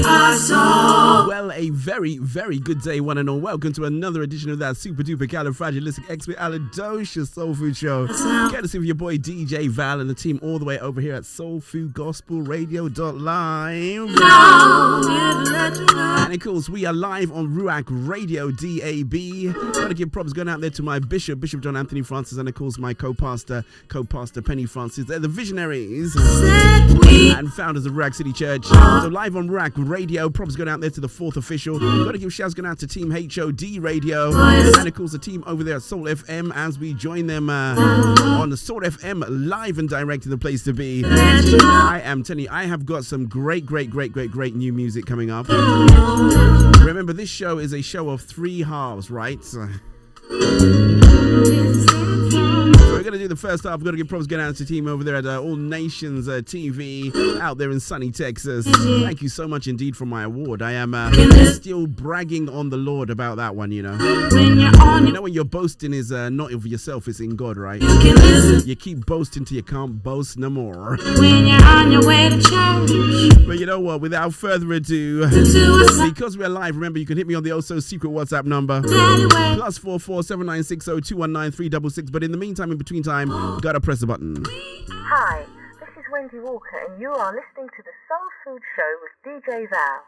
Well, a very, very good day, one and all. Welcome to another edition of that super duper califragilisticexpialidocious Soul Food Show. Courtesy of your boy DJ Val and the team all the way over here at soulfoodgospelradio.live. And of course, we are live on Ruach Radio DAB. Gotta give props going out there to my Bishop John Anthony Francis, and of course my co-pastor Penny Francis. They're the visionaries and founders of Ruach City Church. So live on Ruach Radio, props going out there to the fourth official. Gotta give shouts going out to Team HOD Radio, and of course the team over there at Soul FM as we join them on the Soul FM live and direct in the place to be. I am telling you, I have got some great new music coming up. Remember, this show is a show of 3 halves, right? So we're going to do the first half. We're going to give props going out to the team over there at All Nations TV out there in sunny Texas. Thank you so much indeed for my award. I am still bragging on the Lord about that one, you know. You know when your boasting is not of yourself, it's in God, right? You keep boasting till you can't boast no more. When you're on your way to church. But you know what? Without further ado, because we're live, remember you can hit me on the also secret WhatsApp number +44 7960 219 366. But in the meantime, in between time, you gotta press the button. Hi, this is Wendy Walker, and you are listening to the Soul Food Show with DJ Val.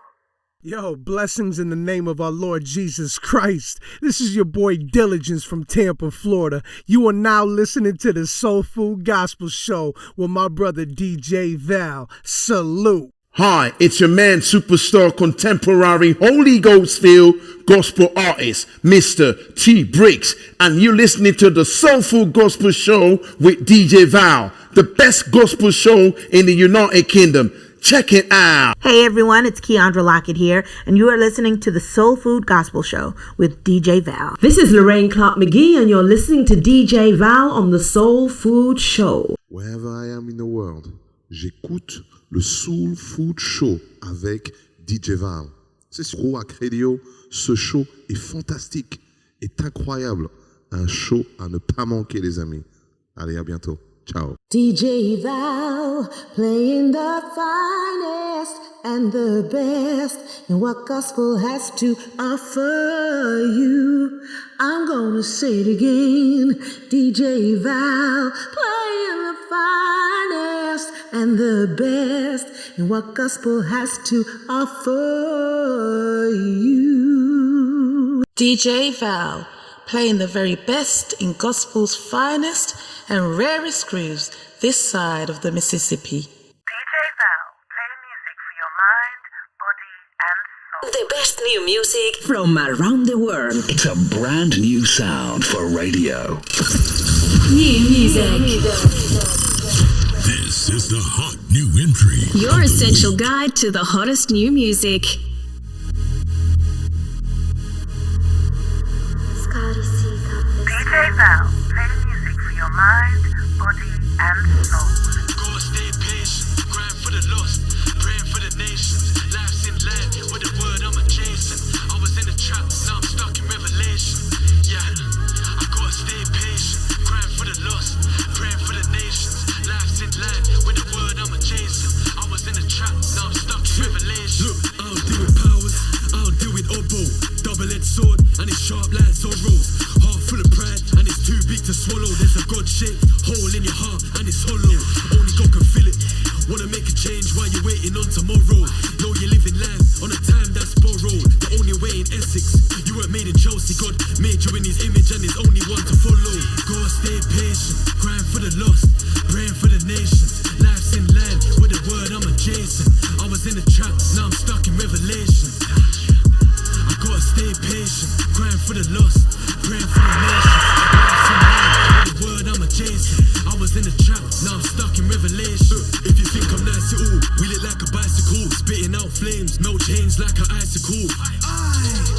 Yo, blessings in the name of our Lord Jesus Christ. This is your boy Diligence from Tampa, Florida. You are now listening to the Soul Food Gospel Show with my brother DJ Val. Salute. Hi, it's your man, superstar, contemporary, Holy Ghost-filled gospel artist, Mr. T. Briggs, and you're listening to the Soul Food Gospel Show with DJ Val, the best gospel show in the United Kingdom. Check it out. Hey everyone, it's Keandra Lockett here, and you are listening to the Soul Food Gospel Show with DJ Val. This is Lorraine Clark McGee, and you're listening to DJ Val on the Soul Food Show. Wherever I am in the world, j'écoute le Soul Food Show avec DJ Val. C'est sur Ruach Radio. Ce show est fantastique, est incroyable. Un show à ne pas manquer, les amis. Allez, à bientôt. Ciao. DJ Val, playing the finest and the best in what gospel has to offer you. I'm gonna say it again. DJ Val, playing the finest and the best in what gospel has to offer you. DJ Val, playing the very best in gospel's finest and rarest grooves this side of the Mississippi. DJ Val, playing music for your mind, body, and soul. The best new music from around the world. It's a brand new sound for radio. New music. This is the hot new entry. Your essential guide to the hottest new music. DJ Val, playing music for your mind, body, and soul. Gotta stay patient, grind for the lost, praying for the nations. Life's in line with the word I'm chasing. I was in the trap, now I'm stuck in Revelation. Yeah, I gotta stay patient, grind for the lost, praying for the nations. Life's in line with the word I'm chasing. I was in the trap, now I'm stuck in Revelation. Look, I don't deal with powers, I don't deal with oboe. Double-edged sword and it's sharp like Zorro's. Heart full of pride and it's too big to swallow. There's a God-shaped hole in your heart and it's hollow. Only God can fill it. Wanna make a change while you're waiting on tomorrow. Know you're living life on a time that's borrowed. The only way in Essex, you weren't made in Chelsea. God made you in his image and there's only one to follow. Gotta stay patient, grind for the lost, praying for the nations. Life's in line with the word I'm chasing. I was in the trap, now I'm stuck in Revelation. I gotta stay patient, crying for the lost, praying for the nations. Life's in line with the word I'm chasing. I was in the trap, now I'm stuck in Revelation. If you think I'm nice at all, wheel it like a bicycle, spitting out flames, no change like an icicle.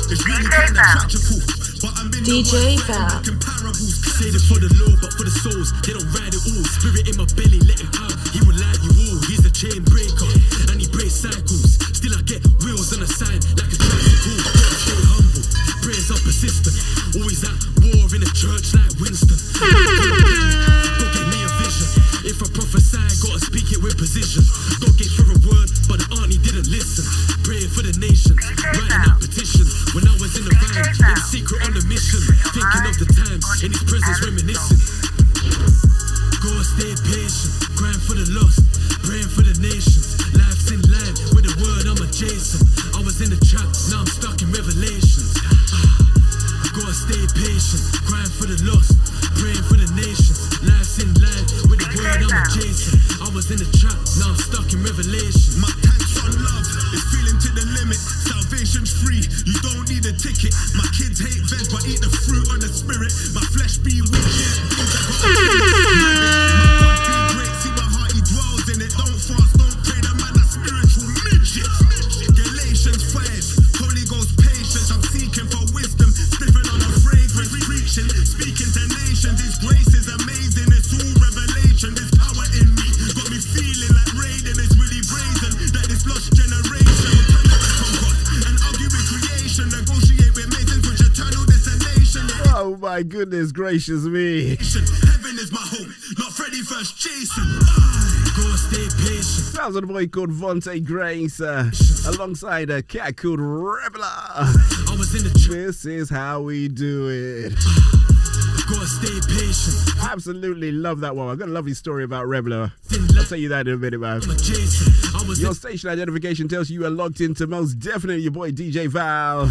It's really kind of tragical, but I'm in DJ Val. Parables, say it for the Lord, but for the souls, they don't ride it all. Spirit in my belly, let it out. He will light you all. He's a chain breaker, and he breaks cycles. Still I get wheels on the side like a tricycle. Stay humble, prayers are persistent. Always at war in the church like Winston. Go get me a vision. If I prophesy, gotta speak it with precision. Go get for a word, but the auntie didn't listen. Praying for trap, now I'm stuck in Revelations. I gotta stay patient, grind for the lost, praying for the nations. Life's in line with the word I'm adjacent. I was in the trap, now I'm stuck in Revelation. My tank's on love, it's feeling to the limit. Salvation's free, you don't need a ticket. My kids hate veg but eat the fruit of the spirit. My flesh be weak, yeah, things I got. My God be great, see my heart he dwells in it. Don't fast, don't pray, the man a spiritual midget. Galatians 5, Holy Ghost patience. I'm seeking for wisdom, sniffing on a fragrance, preaching, speaking to nations. His grace is amazing, it's all revelation. There's power in me, got me feeling like Raiden. It's really brazen that this lost generation will turn from God and argue with creation, negotiate with masons with eternal destination. Oh my goodness gracious me. Heaven is my home, not Freddy first Jason. Go stay patient. Sounds of a boy called Vontae Grace alongside a cat called Rebel. This is how we do it. Gotta stay patient. I absolutely love that one. I've got a lovely story about Rebel. I'll tell you that in a minute, man. Your station identification tells you are logged into most definitely your boy DJ Val.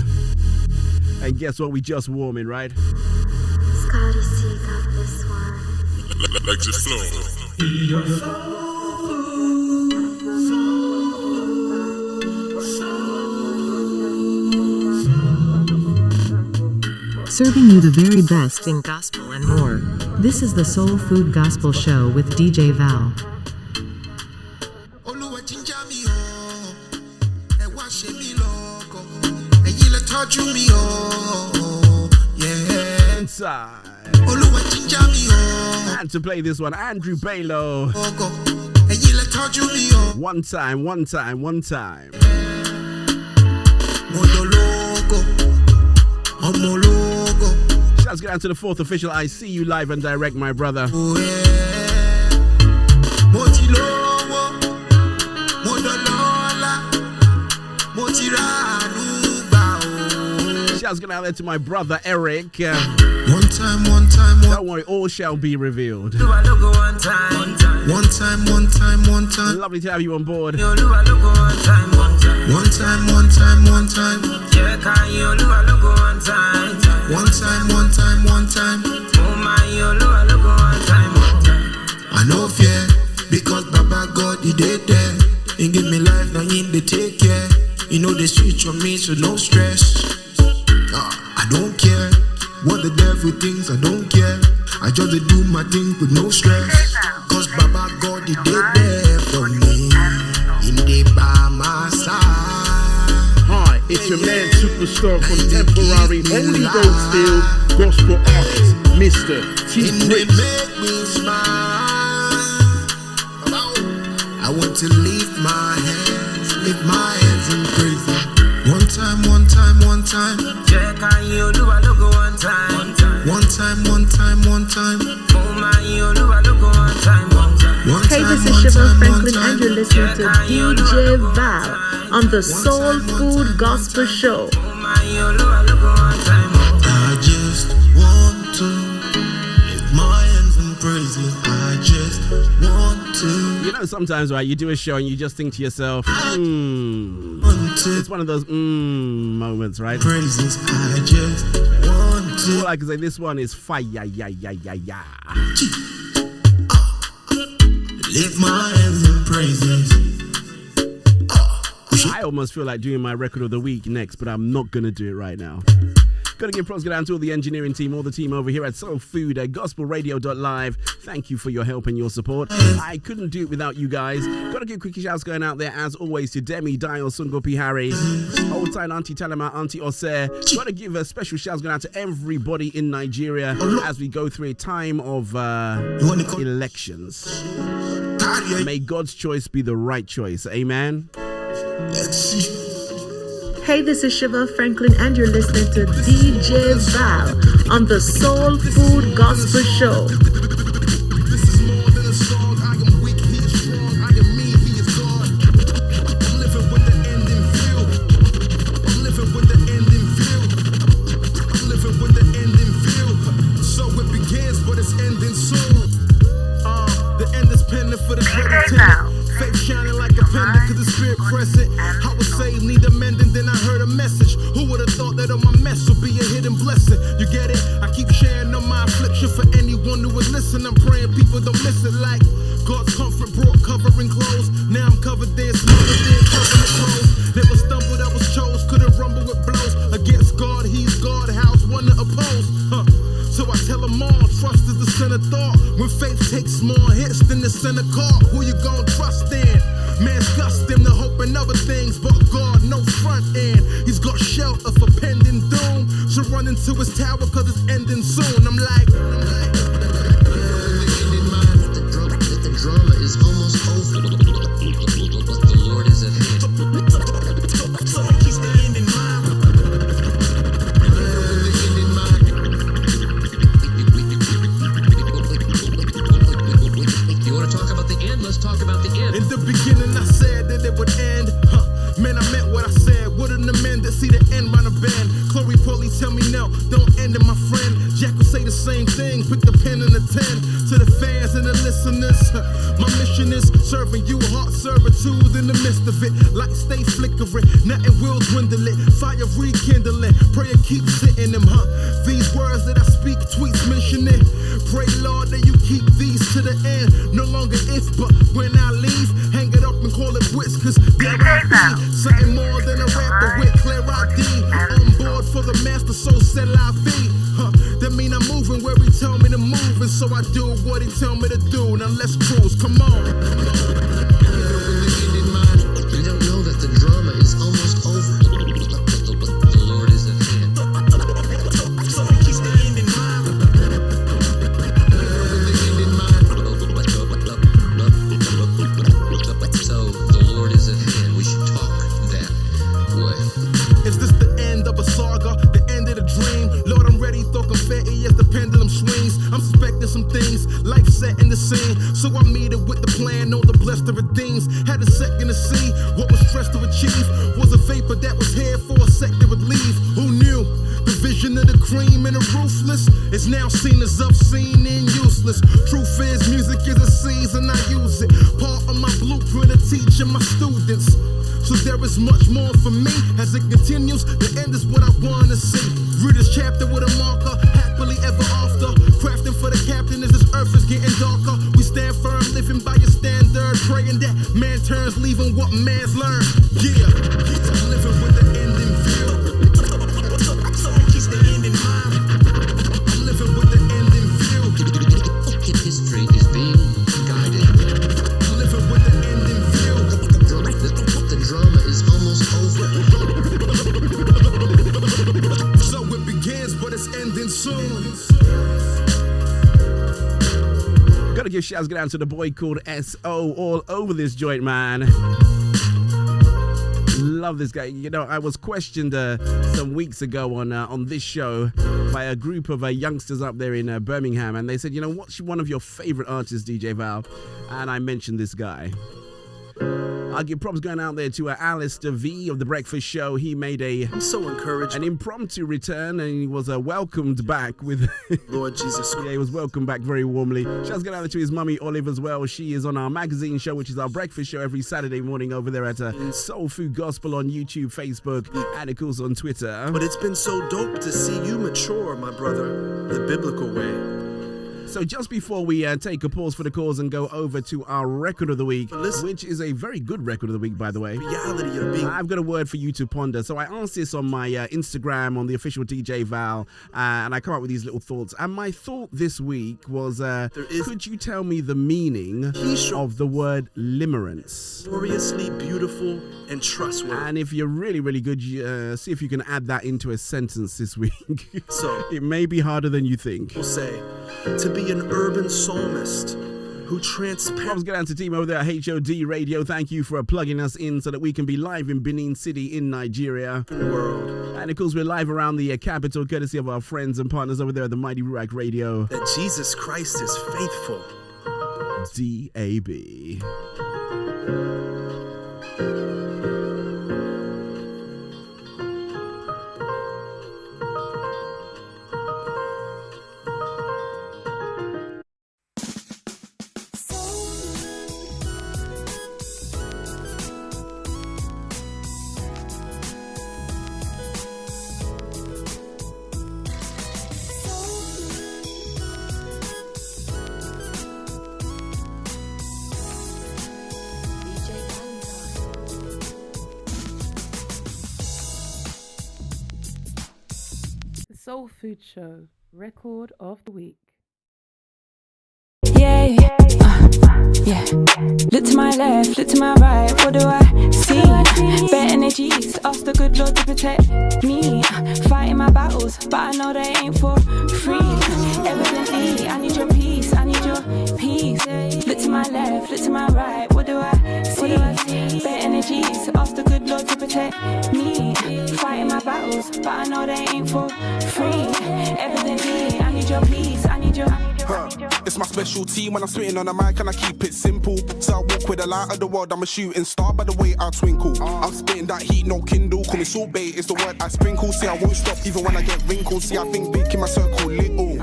And guess what? We just warming, right? Scotty C got this one. Let it flow. Serving you the very best in gospel and more. This is the Soul Food Gospel Show with DJ Val. Inside. And to play this one, Andrew Balo. One time. Shouts go out to the 4th official. I see you live and direct, my brother. Shouts go out there to my brother Eric. One time. Don't worry, all shall be revealed. One time. Lovely to have you on board. One time. I know fear because Baba God he did there. He give me life, now need to take care. You know the switch on me, so no stress. I don't care what the devil thinks, I don't care. I just do my thing with no stress. Cause Baba God he did there for me. In the by my side. Hi, it's your man, superstar, contemporary, Holy Ghost filled gospel artist, Mr. T. Bricks. Make me smile. I want to lift my hands and praise Him. One time. Check on you, do I look one time. One time. Hey, this is Siobhan Franklin, and you're listening to DJ Val on the Soul Food Gospel Show. I just want to lift my hands and praise Him. I just want to. You know, sometimes, right, you do a show and you just think to yourself, it's one of those moments, right? Praises, I just want to. All I can say, this one is fire, yeah. Lift my hands and praises. I almost feel like doing my record of the week next, but I'm not going to do it right now. Gotta give props down to all the engineering team, all the team over here at Soul Food, gospelradio.live. Thank you for your help and your support. I couldn't do it without you guys. Gotta give quick shouts going out there, as always, to Demi, Dial, Sungopi, Harry, Old Time Auntie Talama, Auntie Osir. Gotta give a special shouts going out to everybody in Nigeria as we go through a time of elections. May God's choice be the right choice. Amen. Let's see. Hey, this is Siobhan Franklin, and you're listening to DJ Val on the Soul Food Gospel Show. This is more than a song. I am weak, He is strong. I am me, He is God. I'm living with the ending view. So it begins, but it's ending soon. The end is pending for the credit. Faith shining like a pendant, cause the spirit pressing. I was saved, need amending, then I heard a message. message. Who would have thought that on my mess would be a hidden blessing? You get it? I keep sharing on my affliction for anyone who would listen. I'm praying people don't miss it. Like God's comfort brought covering clothes. Now I'm covered there, smothered there, covenant clothes. Never stumbled, I was chose. Couldn't rumble with blows. Against God, he's God. How's one to oppose? So I tell them all, trust is the center thought. When faith takes more hits than the center caught, who you gon' trust in? Man's gust them to hope in other things, but God, no front end. He's got shelter for pending doom. So run into his tower cause it's ending soon. I'm like the drama is almost over, but the Lord is at hand. So I keep the end in mind. You want to talk about the end? Let's talk about the end. In the beginning I said that it would end. Man, I meant what I said. Wouldn't the men that see the end run a bend? Chloe Polly tell me no, don't end it, my friend. Jack will say the same thing. Put the pen in the 10 to the fans and the listeners. My mission is serving you, heart servitude in the midst of it. Light stay flickering, nothing will dwindle it. Fire rekindling, prayer keeps hitting them, These words that I speak, tweets mentioning. Pray, Lord, that you keep these to the end. No longer if, but when I leave, hang it up and call it quits, cause there I be. Something more than a rapper with clear ID. On board for the master, so c'est la vie. That mean I'm moving where he tell me to move, and so I do what he tell me to do. Now let's cruise, come on. You don't know that the drama is almost over, but the Lord is at hand. So I keep the end in mind. So the Lord is at hand. We should talk that way. Is this the end of a saga? The end of the dream? Lord, I'm ready, throw confetti as the pendulum swings. I'm suspecting some things, life set in the scene. So I meet it with the plan, know the blessed of redeems. Had a second to see what was stressed to achieve. Was a vapor that was here for a sec that would leave. Who knew? The vision of the cream and the ruthless is now seen as obscene and useless. Truth is, music is a season, I use it. Part of my blueprint of teaching my students. So there is much more for me as it continues. The end is what I want to see. Read this chapter with a marker, happily ever after. Crafting for the captain as this earth is getting darker. We stand firm, living by your standard. Praying that man turns, leaving what man's learned. Yeah, I'm living with the end in view. So keep the end in mind. I'm living with the end in view. History is being guided. I'm living with the end in view. The drama is almost over. So it begins, but it's ending soon. Gotta give shouts out to the boy called S.O. all over this joint, man. Love this guy. You know, I was questioned some weeks ago on this show by a group of youngsters up there in Birmingham, and they said, you know, what's one of your favorite artists, DJ Val? And I mentioned this guy. I'll give props going out there to Alistair V of The Breakfast Show. He made I'm so encouraged. an impromptu return, and he was welcomed back with Lord Jesus Christ. Yeah, he was welcomed back very warmly. Shouts going out there to his mummy Olive as well. She is on our magazine show, which is our breakfast show every Saturday morning over there at Soul Food Gospel on YouTube, Facebook, and of course on Twitter. But it's been so dope to see you mature, my brother, the biblical way. So just before we take a pause for the cause and go over to our record of the week, which is a very good record of the week, by the way. Reality of being. I've got a word for you to ponder. So I asked this on my Instagram, on the official DJ Val, and I come up with these little thoughts. And my thought this week was, could you tell me the meaning of the word limerence? Gloriously beautiful and trustworthy. And if you're really, really good, see if you can add that into a sentence this week. So it may be harder than you think. We'll say, to be an urban psalmist who Let's get down to team over there at HOD Radio. Thank you for plugging us in so that we can be live in Benin City in Nigeria. World. And of course, we're live around the capital, courtesy of our friends and partners over there at the Mighty Ruach Radio. That Jesus Christ is faithful. DAB. Soul Food Show Record of the Week. Yeah. Look to my left, look to my right, what do I see? Better energies, ask the good Lord to protect me. Fighting my battles, but I know they ain't for free. Evidently, I need your peace, I need your peace. Look to my left, look to my right, what do I see? Better energies, ask the good Lord to protect me. Fighting my battles, but I know they ain't for free. Evidently, I need your peace, I need your It's my specialty when I'm spitting on the mic and I keep it simple. So I walk with the light of the world, I'm a shooting star by the way I twinkle. I'm spitting that heat, no Kindle. Call me sorbet, it's the word I sprinkle. See, I won't stop even when I get wrinkles. See, I think big in my circle little.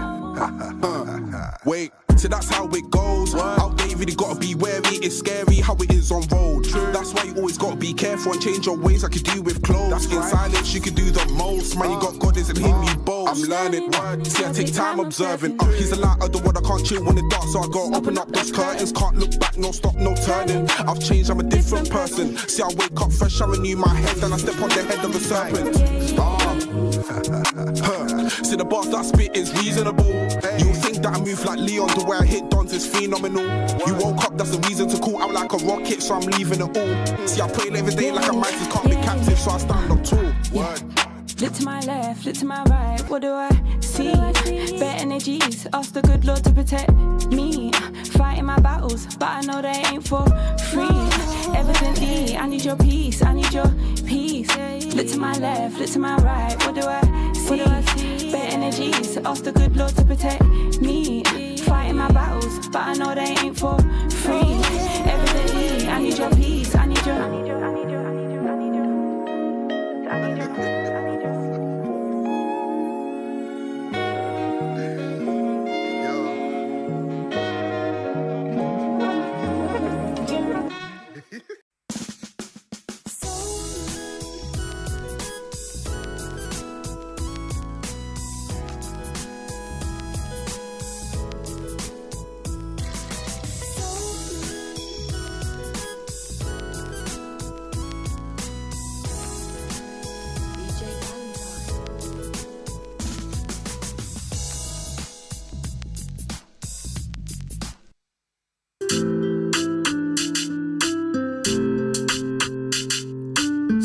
Wait, so that's how it goes. Out there, you really gotta be wary. It's scary how it is on road. That's why you always gotta be careful and change your ways like you do with clothes. In silence, you can do the most. Man, you got God, isn't him, you both. I'm learning. See, I take time observing. He's the light of the world, I can't chill when the dark, so I go open up those curtains. Can't look back, no stop, no turning. I've changed, I'm a different person. See, I wake up fresh, I renew my head, then I step on the head of a serpent. See, the bars that I spit is reasonable. You think that I move like Leon, the way I hit dons is phenomenal. You woke up, that's the reason to call out like a rocket, so I'm leaving it all. See, I pray every day like a mantis, can't be captive, so I stand up tall. Look to my left, look to my right, what do I see? Better energies, ask the good Lord to protect me. Fighting my battles, but I know they ain't for free. Evidently, I need your peace, I need your peace. Look to my left, look to my right, what do I see? Better energies, ask the good Lord to protect me. Fighting my battles, but I know they ain't for free. Evidently, I need your peace, I need your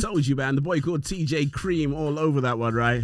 Told you, man. The boy called TJ Cream all over that one, right?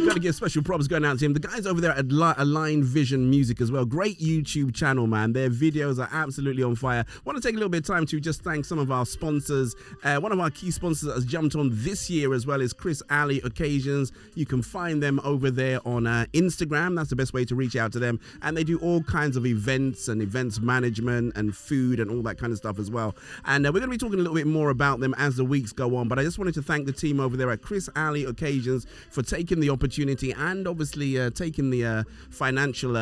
Gotta give special props going out to him. The guys over there at Align Vision Music as well. Great YouTube channel, man. Their videos are absolutely on fire. Want to take a little bit of time to just thank some of our sponsors. One of our key sponsors that has jumped on this year as well is Chris Alley Occasions. You can find them over there on Instagram. That's the best way to reach out to them. And they do all kinds of events and events management and food and all that kind of stuff as well. And we're going to be talking a little bit more about them as the weeks go on. But I just wanted to thank the team over there at Chris Alley Occasions for taking the opportunity and obviously taking the financial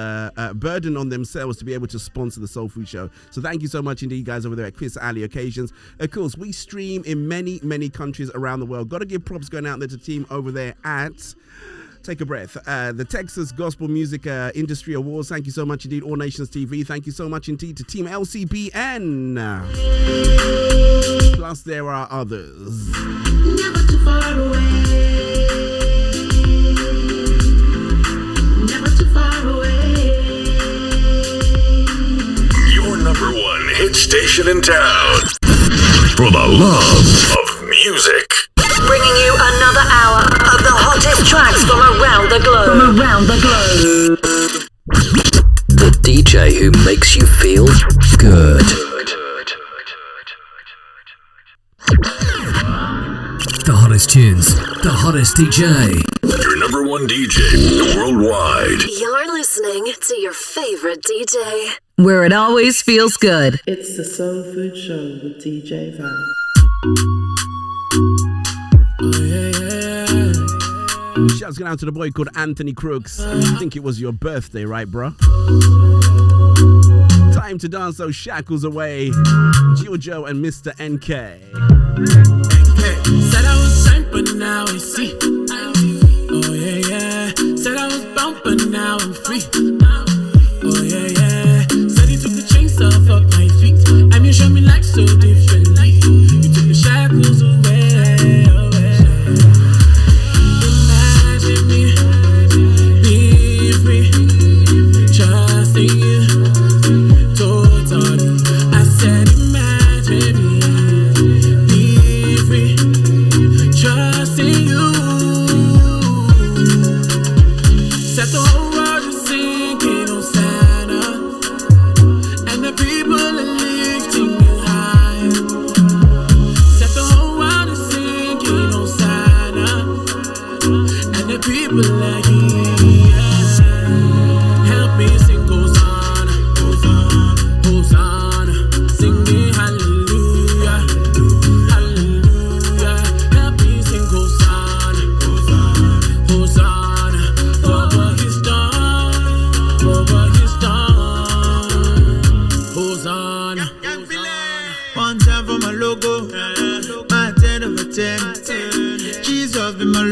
burden on themselves to be able to sponsor the Soul Food Show. So thank you so much indeed, guys, over there at Chris Alley Occasions. Of course, we stream in many countries around the world. Got to give props going out there to the team over there at... Take a breath. The Texas Gospel Music Industry Awards. Thank you so much indeed. All Nations TV. Thank you so much indeed to Team LCBN. Plus, there are others. Never too far away. Never too far away. Your number one hit station in town. For the love of music. Bringing you another hour of the hottest tracks from around the globe. The DJ who makes you feel good. The hottest tunes, the hottest DJ. Your number one DJ worldwide. You're listening to your favorite DJ. Where it always feels good. It's the Soul Food Show with DJ Val. Shouts going out to the boy called Anthony Crooks. I think it was your birthday, right, bro? Time to dance those shackles away. Jojo and Mr. NK. Said I was signed, but now I see. Oh yeah, yeah. Said I was bound, but now I'm free. Oh yeah, yeah. Said he took the chains off of my feet. I mean, you show me like so differently. You took the shackles away.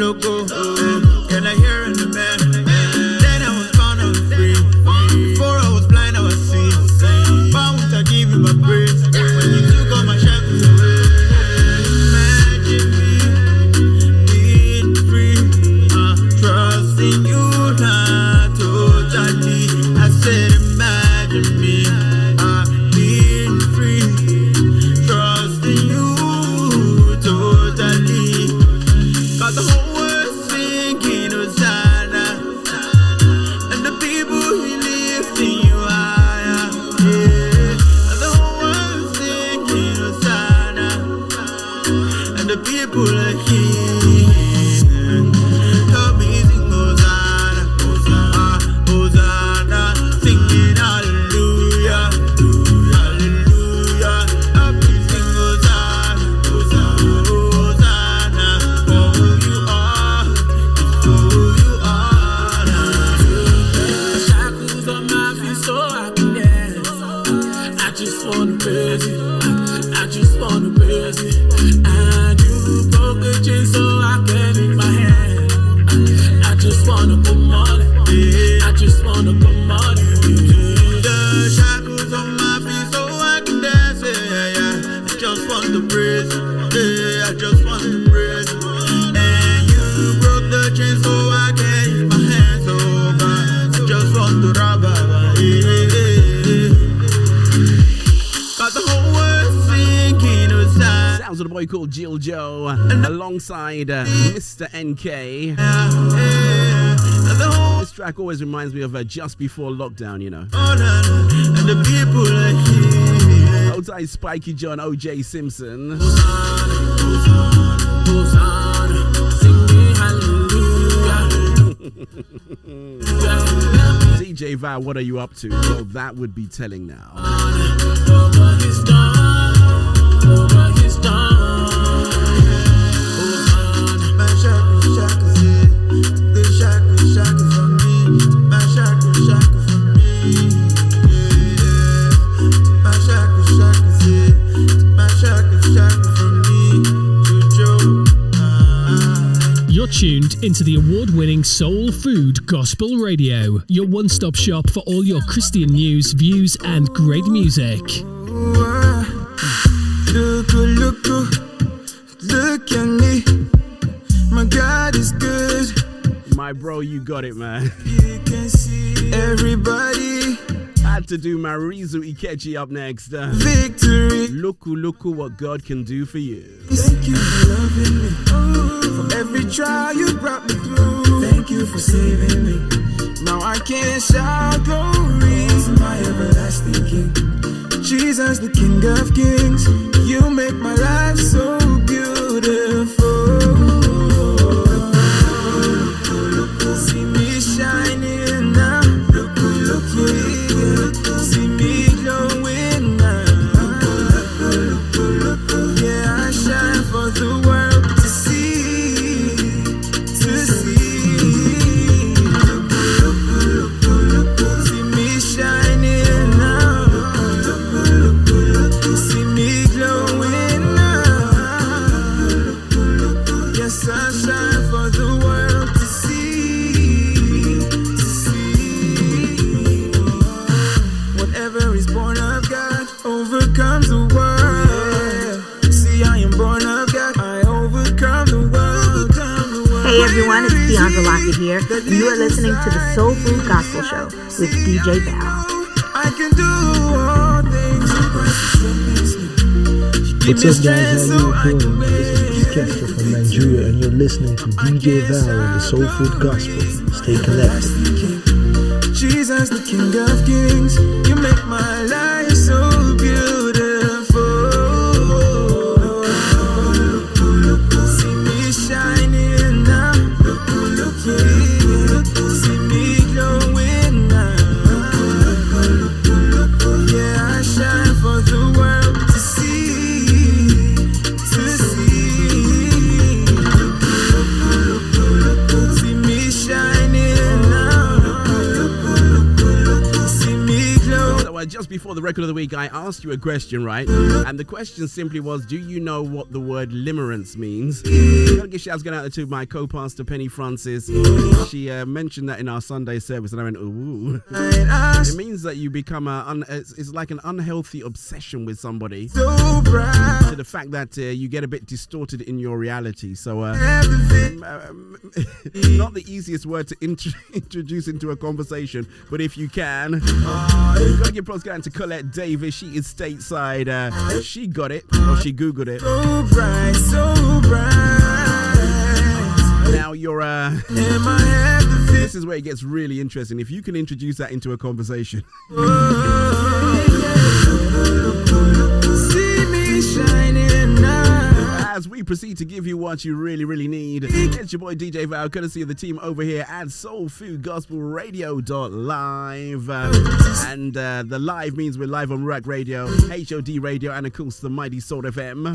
loco. Can I hear in the band? Then I was found out free. Before I was blind, I was seen. Bound to give you my praise. When you took all my shackles away. Imagine me being free. Trusting you now totally. I said imagine me being free. Trusting you totally. Got the whole world singing Hosanna. And the people who lifting you higher. Yeah. Got the whole world singing Hosanna. And the people are here. Help me sing Hosanna. Hosanna. Singing hallelujah. Hallelujah. Help me sing Hosanna. Hosanna. For who you are. For who you are. Shackles on my feet so I can dance. I just wanna praise you. I just wanna praise you. And you broke the chain so I can lift my hand. I just wanna come on it. I just wanna come on it. The shackles on my feet so I can dance. Yeah. I just want to praise you. Yeah, I just want to praise you. And you broke the chain so I can use my hands over. I just want to rob. Got the whole world singing Hosanna. Sounds of the boy called Jill Joe alongside Mr. NK. This track always reminds me of just before lockdown, you know. And the people are here. Outside Spiky John, OJ Simpson. Hosanna, singing hallelujah. DJ Val, what are you up to? Well, that would be telling now. For what he's done, for what he's done. Hosanna, my shackles, shackles, yeah. The shackles, shackles on me. My shackles, shackles on me. Yeah. My shackles, shackles, yeah. My shackles, shackles on me. You're tuned into the award-winning Soul Food Gospel Radio, your one-stop shop for all your Christian news, views, and great music. Look at me. My God is good. My bro, you got it, man. You can see everybody. Had to do Marizu Ikechi up next. Victory. Look what God can do for you. Thank you for loving me. For every trial you brought me through. Thank you for saving me. Now I can shout glory to my everlasting King. Jesus, the King of Kings. You make my life so beautiful. See me shining now. Look, yeah. See me glowing now. Yeah, I shine for the world to see, to see. See me shining now. See me glowing now. Yes, I shine for the world to see, to see. Whatever is born of God overcomes the world. See, I am born of God. I overcome the world. Hey everyone, it's Keandra Lockett here, and you are listening to the Soul Food Gospel Show with DJ Val. I can do all things. What's up, guys? How you doing? This is Kester from Nigeria, and you're listening to DJ Val on the Soul Food Gospel. Stay connected. Jesus, the King of Kings, you make my life so beautiful. See me shining now. Yeah. See me glowing now. Yeah, I shine for the world to see, to see. See me shining now. See me glow. So just before the record of the week, I asked you a question, right? And the question simply was, do you know what the word limerence means? I'm gonna give shouts going out to my co-pastor Penny Francis. She mentioned that in our Sunday service, and I went, ooh. It means that you become it's like an unhealthy obsession with somebody, to the fact that you get a bit distorted in your reality. So not the easiest word to introduce into a conversation, but if you can, you've got to give props going to Colette Davis. She is stateside. She got it, or she googled it. So bright, so bright. Now you're this is where it gets really interesting. If you can introduce that into a conversation. See me shining now. As we proceed to give you what you really, really need, it's your boy DJ Val, courtesy of the team over here at Soul Food Gospel Radio.live. And the live means we're live on Ruach Radio, HOD Radio, and of course the mighty Soul FM.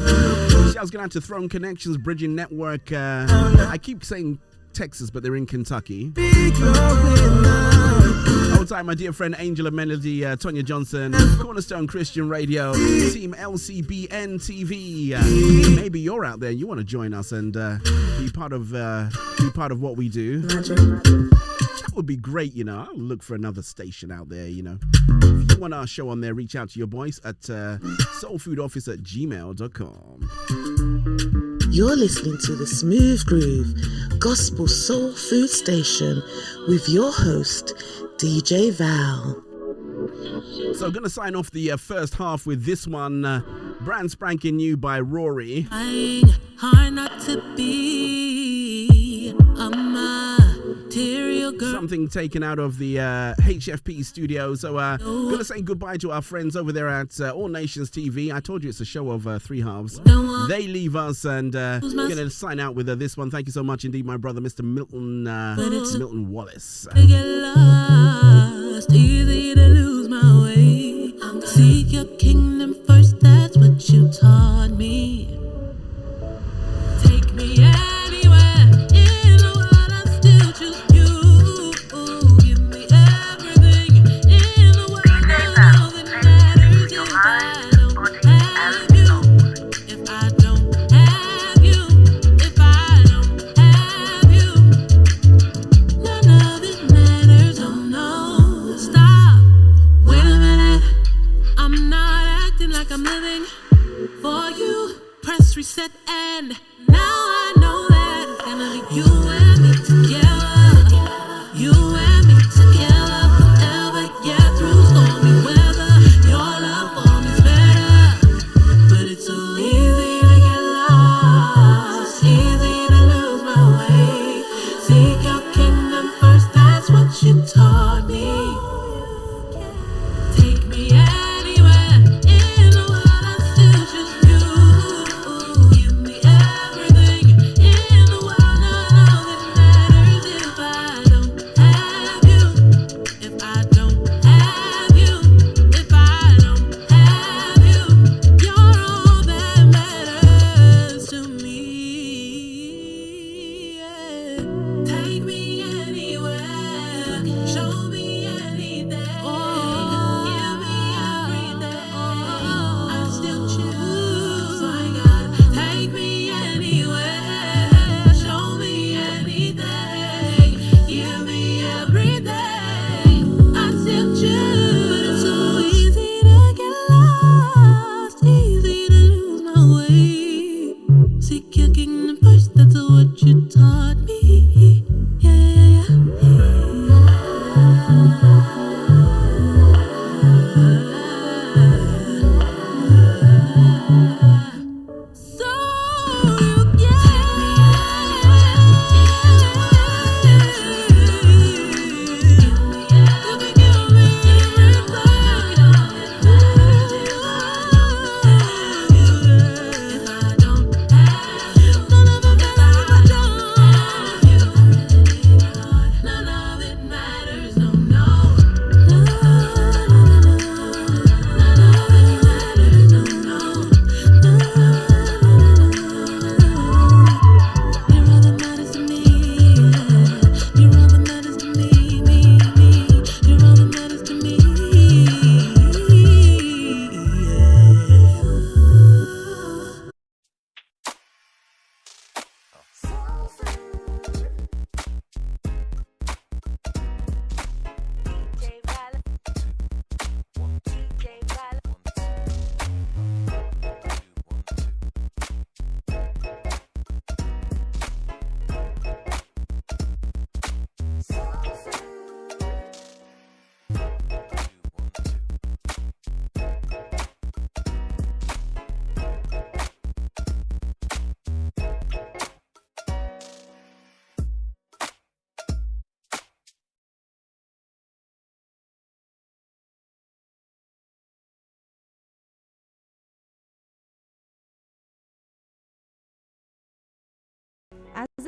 Shouts going out to Throne Connections, Bridging Network. I keep saying Texas, but they're in Kentucky. Old time, my dear friend Angela Melody, Tonya Johnson, Cornerstone Christian Radio, Team LCBN TV. Maybe you're out there, you want to join us and be part of what we do. That would be great, you know. I'll look for another station out there, you know. If you want our show on there, reach out to your boys at soulfoodoffice@gmail.com. You're listening to the Smooth Groove Gospel Soul Food Station with your host, DJ Val. So I'm going to sign off the first half with this one, brand spanking new by Rory. Hard not to be a material girl. Something taken out of the HFP studio. So going to say goodbye to our friends over there at All Nations TV. I told you it's a show of three halves. They leave us, and going to sign out with this one. Thank you so much indeed, my brother, Mr. Milton Wallace. To get lost, easy to lose my way. Seek your kingdom first, that's what you taught me. Take me anywhere in the world, I still choose you. Give me everything in the world, all that matters if I don't have you. If I don't have you, if I don't have you, none of it matters. Oh no, stop. Wait a minute. I'm not acting like I'm living for you. Press reset and now I know that it's gonna be you and me together. You and me together forever. Yeah, through stormy weather. Your love for me's better. But it's so easy to get lost. Easy to lose my way. Seek your kingdom first, that's what you taught me. Take me anywhere in the world, I still choose you. Give me everything in the world, none of it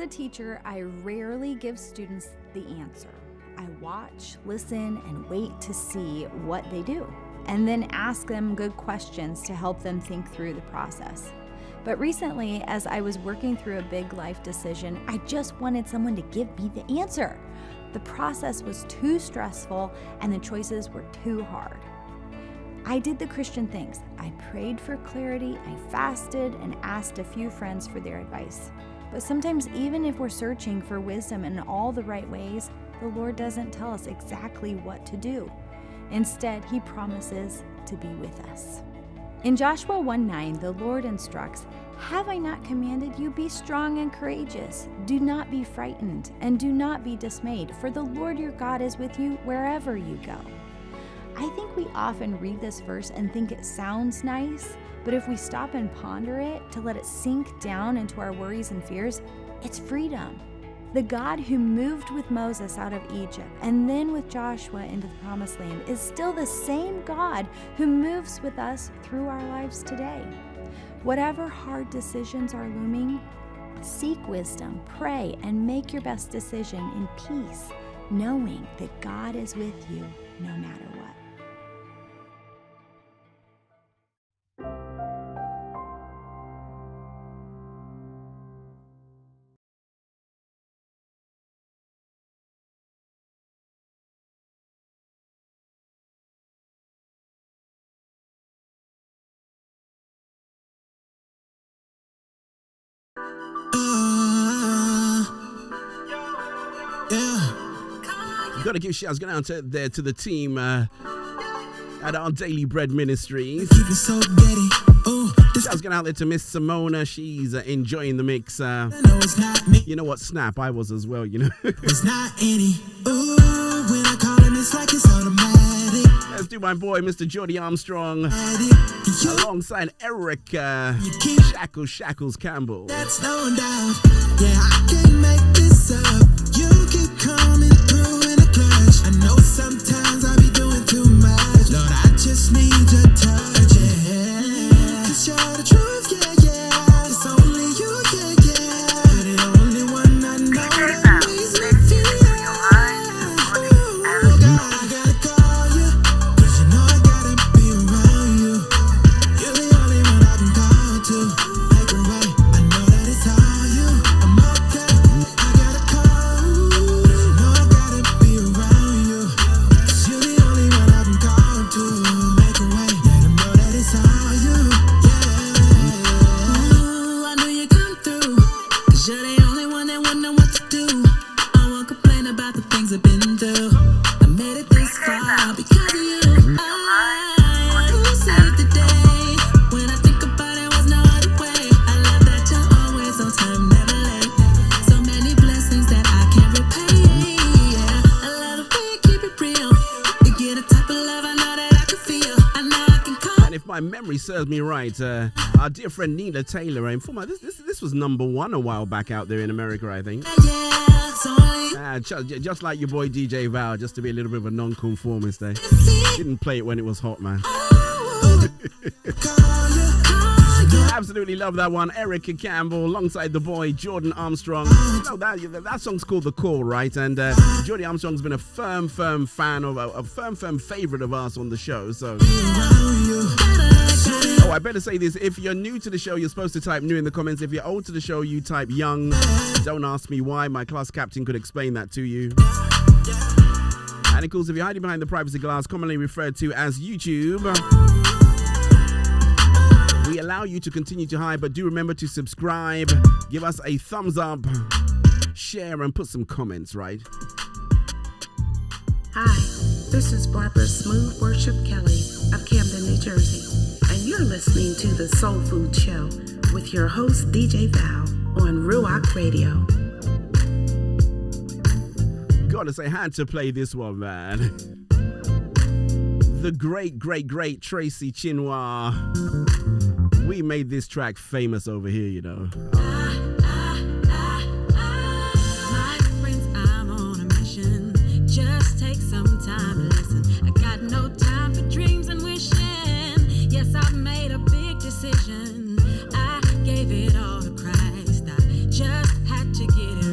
a teacher, I rarely give students the answer. I watch, listen, and wait to see what they do, and then ask them good questions to help them think through the process. But recently, as I was working through a big life decision, I just wanted someone to give me the answer. The process was too stressful and the choices were too hard. I did the Christian things. I prayed for clarity, I fasted, and asked a few friends for their advice. But sometimes, even if we're searching for wisdom in all the right ways, the Lord doesn't tell us exactly what to do. Instead, He promises to be with us. In Joshua 1:9, the Lord instructs, "Have I not commanded you? Be strong and courageous. Do not be frightened, and do not be dismayed, for the Lord your God is with you wherever you go." I think we often read this verse and think it sounds nice, but if we stop and ponder it to let it sink down into our worries and fears, it's freedom. The God who moved with Moses out of Egypt and then with Joshua into the Promised Land is still the same God who moves with us through our lives today. Whatever hard decisions are looming, seek wisdom, pray, and make your best decision in peace, knowing that God is with you no matter what. Gotta give shouts going out there to the team at our Daily Bread Ministries. Shouts going out there to Miss Samona. She's enjoying the mix. You know what? Snap, I was as well, you know. It's not any. Ooh, when I call him, it's like it's automatic. Let's do my boy, Mr. Jordy Armstrong, alongside Eric Shackles Campbell. That's no doubt. Yeah, I can't make this up. You keep coming through in a clutch. I know sometimes I be doing too much. Lord, I just need your touch, yeah. 'Cause you're the truth, yeah, yeah. It's only you, yeah, yeah. You're the only one I know that makes me feel. Oh, God, I gotta call you. 'Cause you know I gotta be around you. You're the only one I can call to. Make it right. I know that it's all you. I'm okay. I gotta call you. 'Cause you know I gotta be around you. 'Cause you're the only one I can call to. Make it right. Let them know that it's all you. Ooh, I know you come through. 'Cause you're the only one that would know what to do. I won't complain about the things I've been through. I made it this far because of you. You saved the day. When I think about it, was no other way. I love that you're always on time, never late. So many blessings that I can't repay. Yeah, I love the way you keep it real. You get a type of love I know that I can feel. I know I can call. And if my memory serves me right, our dear friend Nina Taylor, this was #1 a while back out there in America, I think. Just like your boy DJ Val, just to be a little bit of a non-conformist there. Didn't play it when it was hot, man. Absolutely love that one. Eric Campbell alongside the boy Jordan Armstrong. You know that song's called The Call, right? And Jordan Armstrong's been a firm fan of a firm favorite of ours on the show. So, oh, I better say this: if you're new to the show, you're supposed to type new in the comments. If you're old to the show, you type young. Don't ask me why. My class captain could explain that to you. And of course, if you're hiding behind the privacy glass, commonly referred to as YouTube, we allow you to continue to hide, but do remember to subscribe, give us a thumbs up, share, and put some comments, right? Hi, this is Barbara Smooth Worship Kelly of Camden, New Jersey, and you're listening to The Soul Food Show with your host, DJ Val, on Ruach Radio. Gotta say, had to play this one, man. The great Tracy Chinua. We made this track famous over here, you know. My friends, I'm on a mission. Just take some time to listen. I got no time for dreams and wishing. Yes, I've made a big decision. I gave it all to Christ. I just had to get it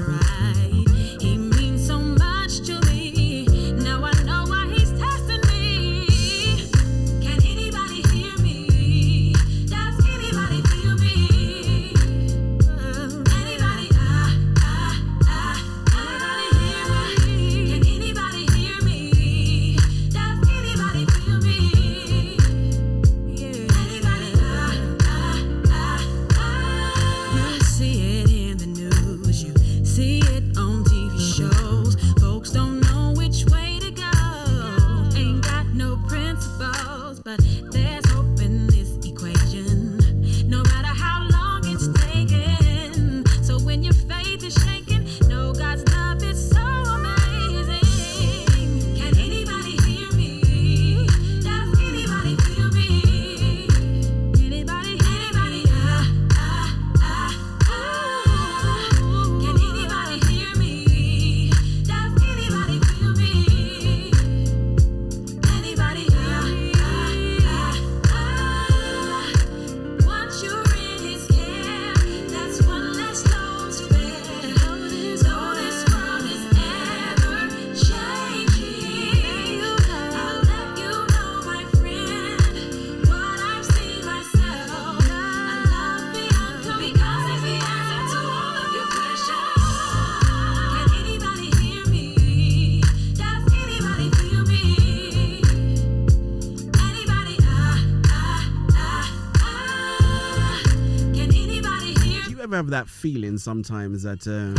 ever have that feeling sometimes that you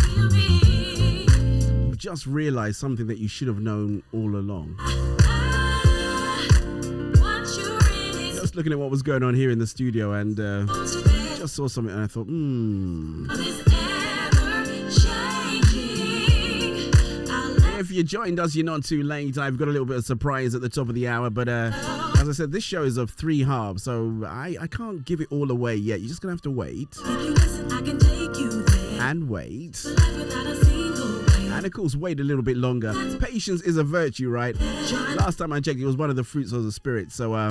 just realize something that you should have known all along? Just looking at what was going on here in the studio and just saw something and I thought, If you joined us, you're not too late. I've got a little bit of surprise at the top of the hour, but as I said, this show is of 3 halves, so I can't give it all away yet. You're just gonna have to wait and wait, and of course wait a little bit longer. Patience is a virtue, right? Last time I checked, it was one of the fruits of the spirit. So no,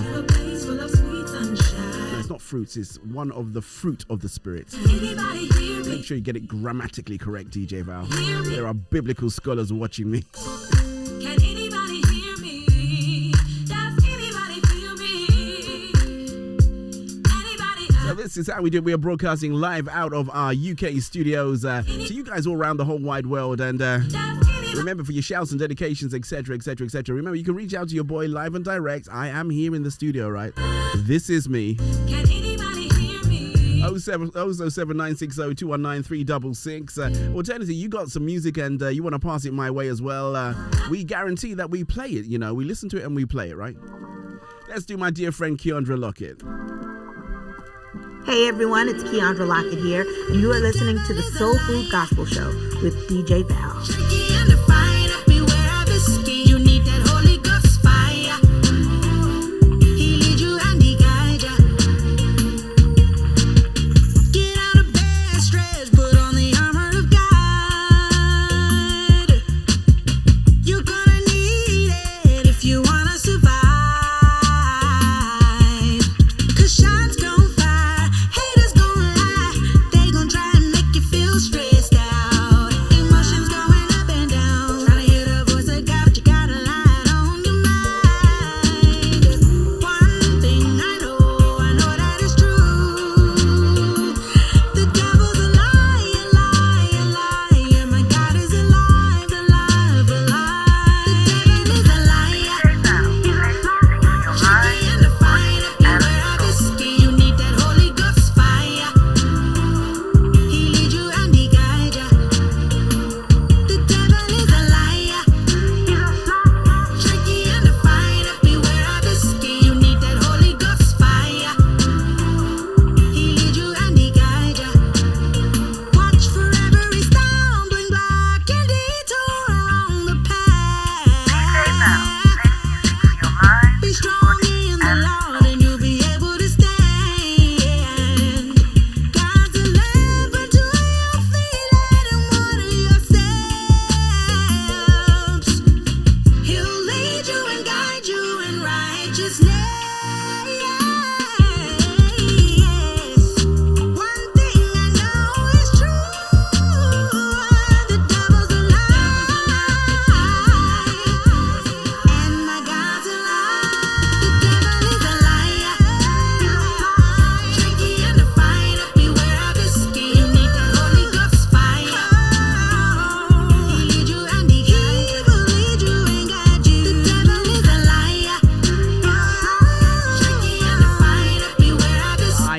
it's not fruits, it's one of the fruit of the spirit. Make sure you get it grammatically correct, DJ Val. There are biblical scholars watching me. Can anybody hear me? Does anybody feel me? Anybody? So this is how we do it. We are broadcasting live out of our UK studios to you guys all around the whole wide world. And remember, for your shouts and dedications, etc., etc., etc., remember, you can reach out to your boy live and direct. I am here in the studio, right? This is me. Can anybody hear me? 07960219366. Alternatively, you got some music and you want to pass it my way as well. We guarantee that we play it. You know, we listen to it and we play it, right? Let's do my dear friend Keandra Lockett. Hey everyone, it's Keandra Lockett here, and you are listening to the Soul Food Gospel Show with DJ Val. You need that Holy Ghost fire. He lead you and he guide ya. Get out of bed, stretch, put on the armor of God. You're gonna need it if you wanna survive. 'Cause shots gon' fire, haters gon' lie. They gon' try and make you feel stressed out. Emotions going up and down. Try to hear the voice of God, but you got a lot on your mind. One thing I know that is true. The devil's a liar, liar, liar. My God is alive, alive, alive. The devil is a liar. Shaky and defiant, beware of his scheme. You need that Holy Ghost fire. He lead you and he guide ya. The devil is a liar. Shaky and defiant, beware of his scheme. You need that Holy Ghost fire. He lead you and he guide ya. Watch for every stumbling block and detour along the path. Be strong in the Lord and you'll be able to stand. God's a lamp unto your feet, light and water your steps. He'll lead you and guide you in righteousness. One thing I know is true. The devil's a lie, and my God's a lie. The devil is a liar. Shaky and defiant, beware of his scheme. You need that Holy Ghost fire. He lead you and he guide you. He will lead you and guide you. The devil is a liar. Shaky and defiant, beware of his I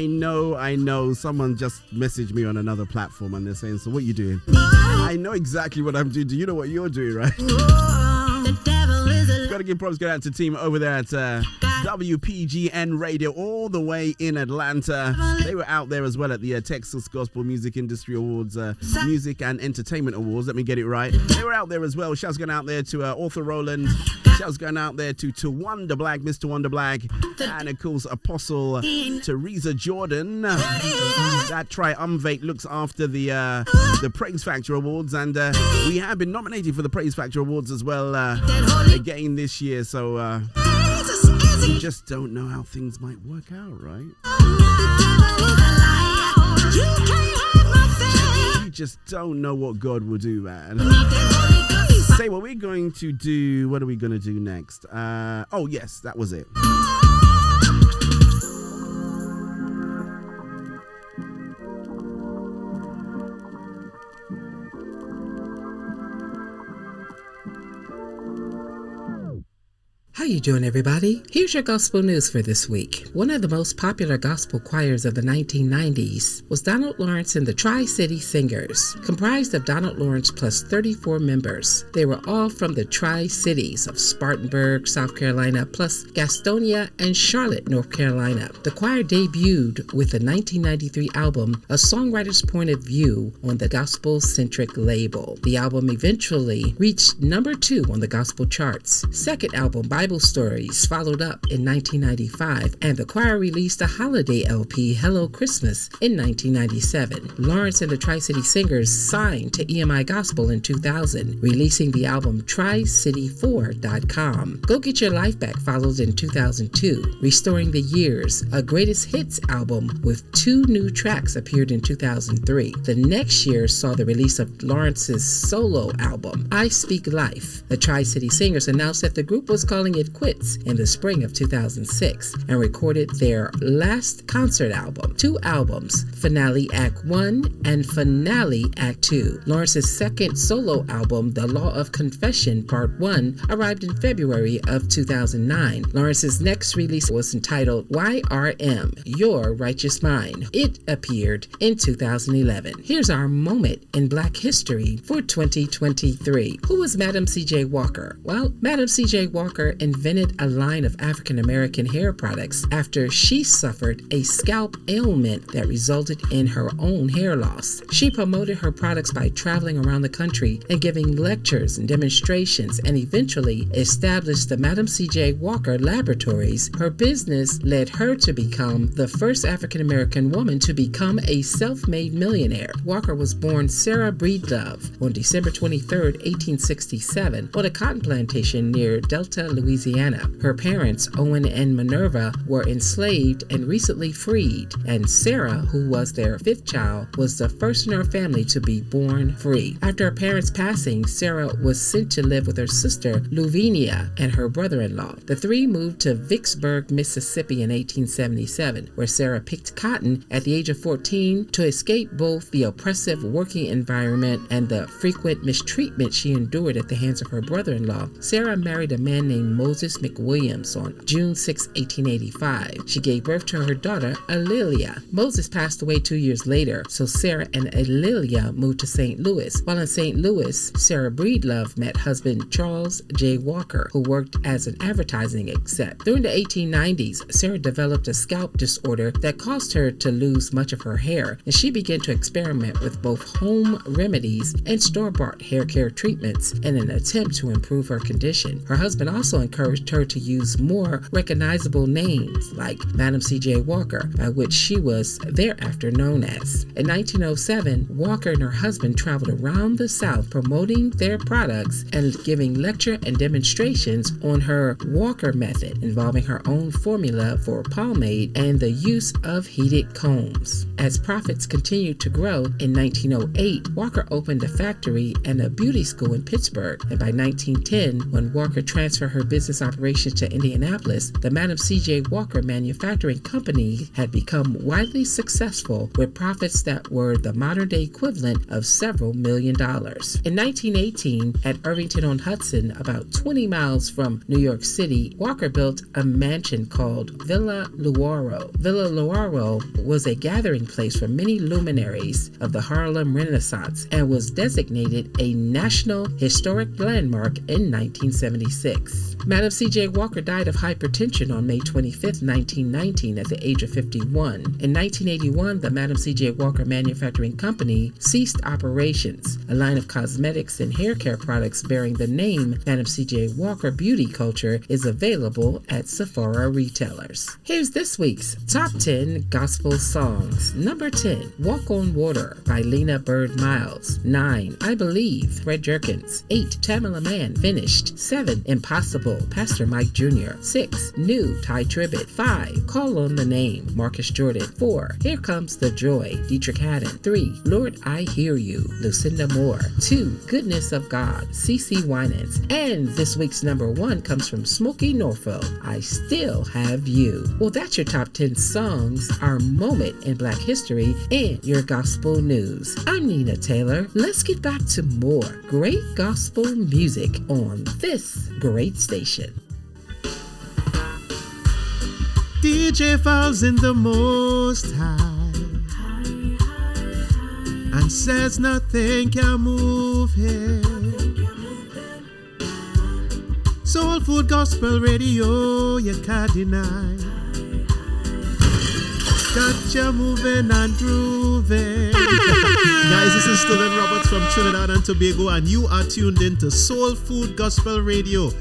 know. Someone just messaged me on another platform and they're saying, so what you doing? I know exactly what I'm doing. Do you know what you're doing, right? The devil is a Gotta give props out to the team over there at WPGN Radio, all the way in Atlanta. They were out there as well at the Texas Gospel Music Industry Awards, Music and Entertainment Awards. Let me get it right. They were out there as well. Shouts going out there to Arthur Rowland. Shouts going out there to Tawanda Black, Mr. Wonder Black, and of course Apostle Teresa Jordan. That triumvirate looks after the Praise Factor Awards, and we have been nominated for the Praise Factor Awards as well again this year. So you just don't know how things might work out, right? You just don't know what God will do, man. Say what we're going to do. What are we going to do next? Oh yes, that was it. How you doing, everybody? Here's your gospel news for this week. One of the most popular gospel choirs of the 1990s was Donald Lawrence and the Tri-City Singers, comprised of Donald Lawrence plus 34 members. They were all from the Tri-Cities of Spartanburg, South Carolina, plus Gastonia and Charlotte, North Carolina. The choir debuted with the 1993 album A Songwriter's Point of View on the gospel-centric label. The album eventually reached number 2 on the gospel charts. Second album, Bible Stories, followed up in 1995, and the choir released a holiday LP, Hello Christmas, in 1997. Lawrence and the Tri-City Singers signed to EMI Gospel in 2000, releasing the album TriCity4.com. Go Get Your Life Back followed in 2002. Restoring the Years, a greatest hits album with 2 new tracks, appeared in 2003. The next year saw the release of Lawrence's solo album, I Speak Life. The Tri-City Singers announced that the group was calling it quits in the spring of 2006 and recorded their last concert album, 2 albums, Finale Act 1 and Finale Act 2. Lawrence's second solo album, The Law of Confession Part 1, arrived in February of 2009. Lawrence's next release was entitled YRM, Your Righteous Mind. It appeared in 2011. Here's our moment in Black history for 2023. Who was Madam C.J. Walker? Well, Madam C.J. Walker invented a line of African American hair products after she suffered a scalp ailment that resulted in her own hair loss. She promoted her products by traveling around the country and giving lectures and demonstrations, and eventually established the Madam C.J. Walker Laboratories. Her business led her to become the first African American woman to become a self-made millionaire. Walker was born Sarah Breedlove on December 23, 1867, on a cotton plantation near Delta, Louisiana. Her parents, Owen and Minerva, were enslaved and recently freed, and Sarah, who was their 5th child, was the first in her family to be born free. After her parents' passing, Sarah was sent to live with her sister, Luvinia, and her brother-in-law. The 3 moved to Vicksburg, Mississippi in 1877, where Sarah picked cotton at the age of 14 to escape both the oppressive working environment and the frequent mistreatment she endured at the hands of her brother-in-law. Sarah married a man named Moses McWilliams on June 6, 1885. She gave birth to her daughter, Alelia. Moses passed away 2 years later, so Sarah and Alelia moved to St. Louis. While in St. Louis, Sarah Breedlove met husband Charles J. Walker, who worked as an advertising exec. During the 1890s, Sarah developed a scalp disorder that caused her to lose much of her hair, and she began to experiment with both home remedies and store-bought hair care treatments in an attempt to improve her condition. Her husband also encouraged her to use more recognizable names like Madam C.J. Walker, by which she was thereafter known as. In 1907, Walker and her husband traveled around the South promoting their products and giving lecture and demonstrations on her Walker method, involving her own formula for pomade and the use of heated combs. As profits continued to grow, in 1908, Walker opened a factory and a beauty school in Pittsburgh, and by 1910, when Walker transferred her business operations to Indianapolis, the Madam C.J. Walker Manufacturing Company had become widely successful with profits that were the modern-day equivalent of several $1 million. In 1918, at Irvington-on-Hudson, about 20 miles from New York City, Walker built a mansion called Villa Luaro. Villa Luaro was a gathering place for many luminaries of the Harlem Renaissance and was designated a National Historic Landmark in 1976. Madam C.J. Walker died of hypertension on May 25, 1919, at the age of 51. In 1981, the Madam C.J. Walker Manufacturing Company ceased operations. A line of cosmetics and hair care products bearing the name Madam C.J. Walker Beauty Culture is available at Sephora retailers. Here's this week's Top 10 Gospel Songs. Number 10, Walk on Water by Lena Bird Miles. 9, I Believe, Fred Jerkins. 8, Tamala Man, Finished. 7, Impossible, Pastor Mike Jr. 6, New, Ty Tribbett. 5, Call on the Name, Marcus Jordan. 4, Here Comes the Joy, Dietrich Haddon. 3, Lord I Hear You, Lucinda Moore. 2, Goodness of God, CeCe Winans. And this week's number 1 comes from Smokey Norfolk, I Still Have You. Well, that's your top 10 songs, our moment in Black history, and your gospel news. I'm Nina Taylor. Let's get back to more great gospel music on this great station. DJ falls in the Most High and says nothing can move him. Soul Food Gospel Radio, you can't deny. Got you moving and grooving. Guys, this is Sterling Roberts from Trinidad and Tobago, and you are tuned in to Soul Food Gospel Radio.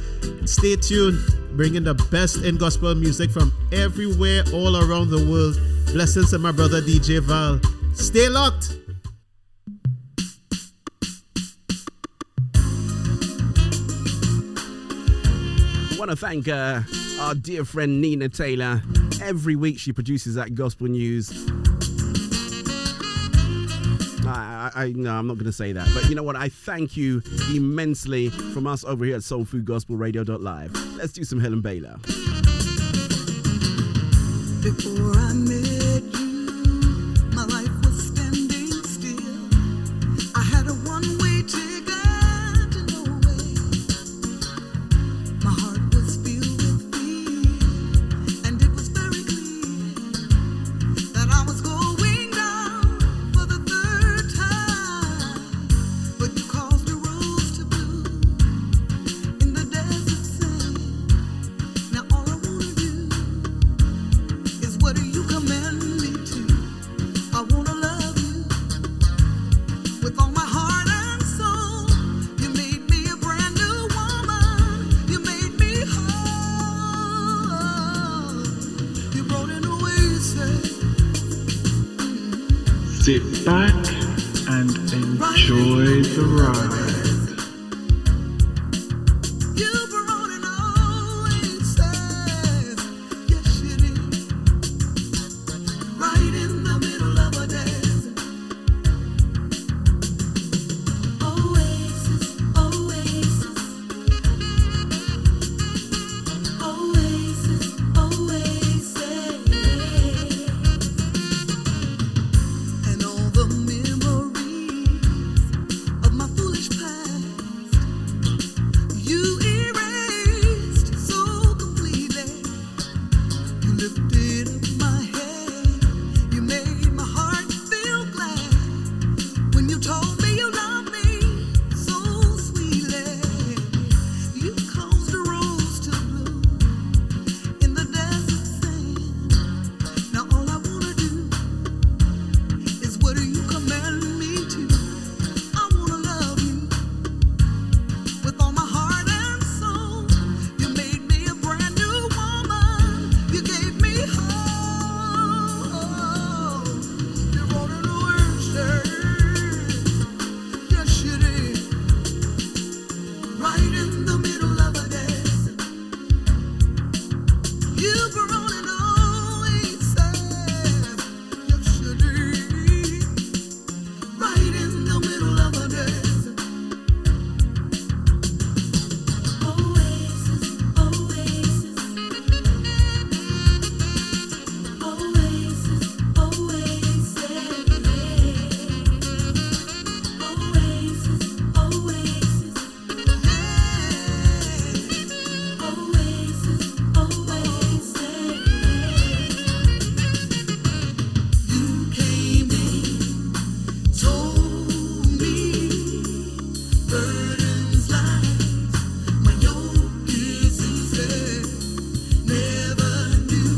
Stay tuned, bringing the best in gospel music from everywhere, all around the world. Blessings to my brother DJ Val. Stay locked. I want to thank our dear friend Nina Taylor. Every week she produces that gospel news. No, I'm not going to say that. But you know what? I thank you immensely from us over here at soulfoodgospelradio.live. Let's do some Helen Baylor. Before I met you, my life was standing still. I had a one-way ticket to nowhere. My heart was filled with fear, and it was very clear that I was going down for the third time. But you caused the rose to bloom in the desert sand. Now all I want to do is what do you command me to? I want to love you with all my heart and soul. You made me a brand new woman. You made me whole. You brought in a oasis. Sit back and enjoy the ride. You brought an oasis. Yes, you did. Right in the middle of a desert. Oasis, oasis. Oasis, oasis. And all the memories of my foolish past, you erased so completely. You lifted up my head. You made my heart feel glad when you told me you loved me so sweetly. You caused a rose to bloom in the desert sand. Now all I wanna do is what do you command me to? I wanna love you with all my heart and soul. You made me a brand new woman. You gave me hope. You wrote an oasis. Yes, you did. Right in the middle of a desert. You brought an oasis. Yes, you did. Right in the middle of a desert. Oasis, oasis. Oasis, oasis. Oasis, oasis. Oasis, oasis. You came in, told me burdens light, my yoke is easy. Never knew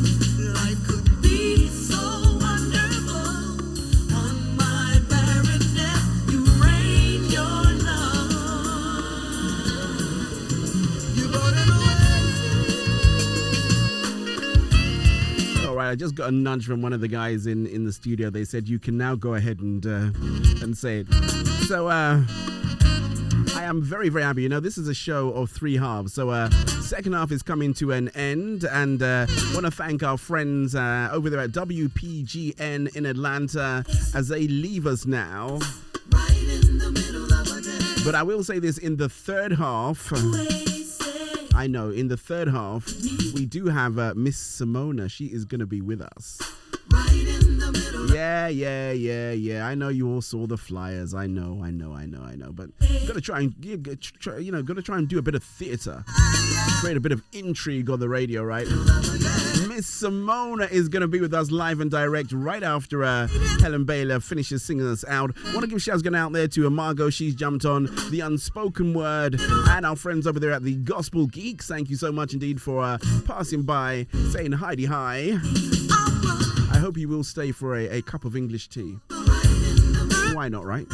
life could be so wonderful. On my barrenness, you rained your love. You brought it away. All right, I just got a nudge from one of the guys in the studio. They said you can now go ahead and say it. So I am very, very happy. You know, this is a show of three halves. So second half is coming to an end, and want to thank our friends over there at WPGN in Atlanta as they leave us now. But I will say this, in the third half, in the third half, we do have Miss Samona. She is going to be with us. Yeah. I know you all saw the flyers. I know. But gotta try and gotta try and do a bit of theater, create a bit of intrigue on the radio, right? Miss Samona is gonna be with us live and direct right after Helen Baylor finishes singing us out. Want to give shouts going out there to Margot. She's jumped on the Unspoken Word, and our friends over there at the Gospel Geeks. Thank you so much indeed for passing by, saying hi. I hope you will stay for a cup of English tea. Why not, right?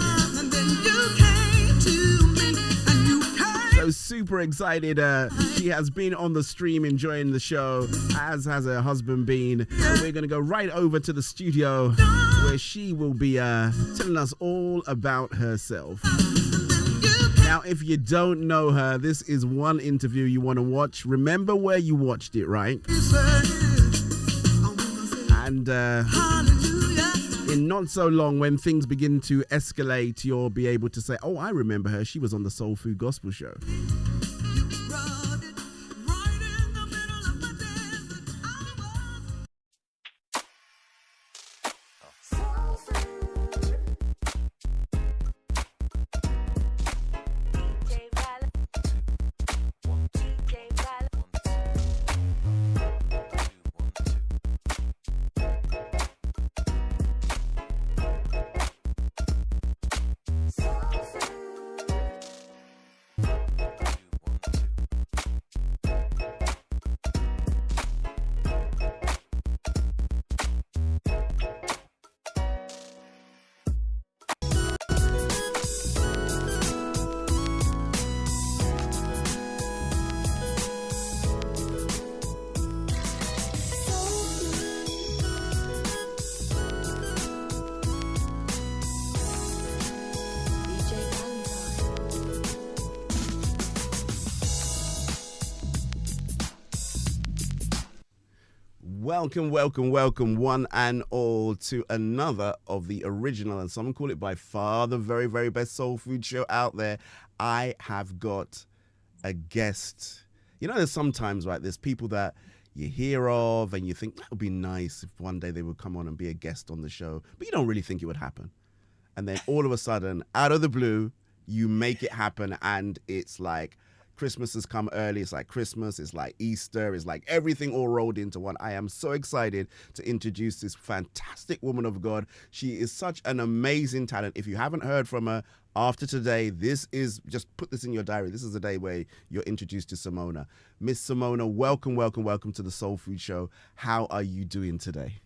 So super excited. She has been on the stream enjoying the show, as has her husband been. We're going to go right over to the studio where she will be telling us all about herself. Now, if you don't know her, this is one interview you want to watch. Remember where you watched it, right? And in not so long, when things begin to escalate, you'll be able to say, oh, I remember her. She was on the Soul Food Gospel Show. Welcome, one and all, to another of the original, and some call it by far the very, very best soul food show out there. I have got a guest. You know, there's sometimes, right, there's people that you hear of and you think that would be nice if one day they would come on and be a guest on the show, but you don't really think it would happen. And then all of a sudden, out of the blue, you make it happen, and it's like Christmas has come early. It's like Christmas, it's like Easter, it's like everything all rolled into one. I am so excited to introduce this fantastic woman of God. She is such an amazing talent. If you haven't heard from her after today, this is, just put this in your diary. This is the day where you're introduced to Samona. Miss Samona, welcome to the Soul Food Show. How are you doing today?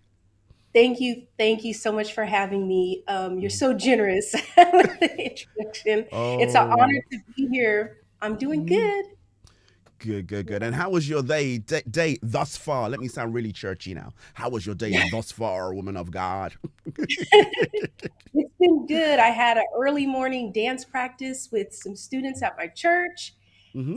Thank you so much for having me. You're so generous with the introduction. It's an honor to be here. I'm doing good. Good. And how was your day thus far? Let me sound really churchy now. How was your day thus far, woman of God? It's been good. I had an early morning dance practice with some students at my church.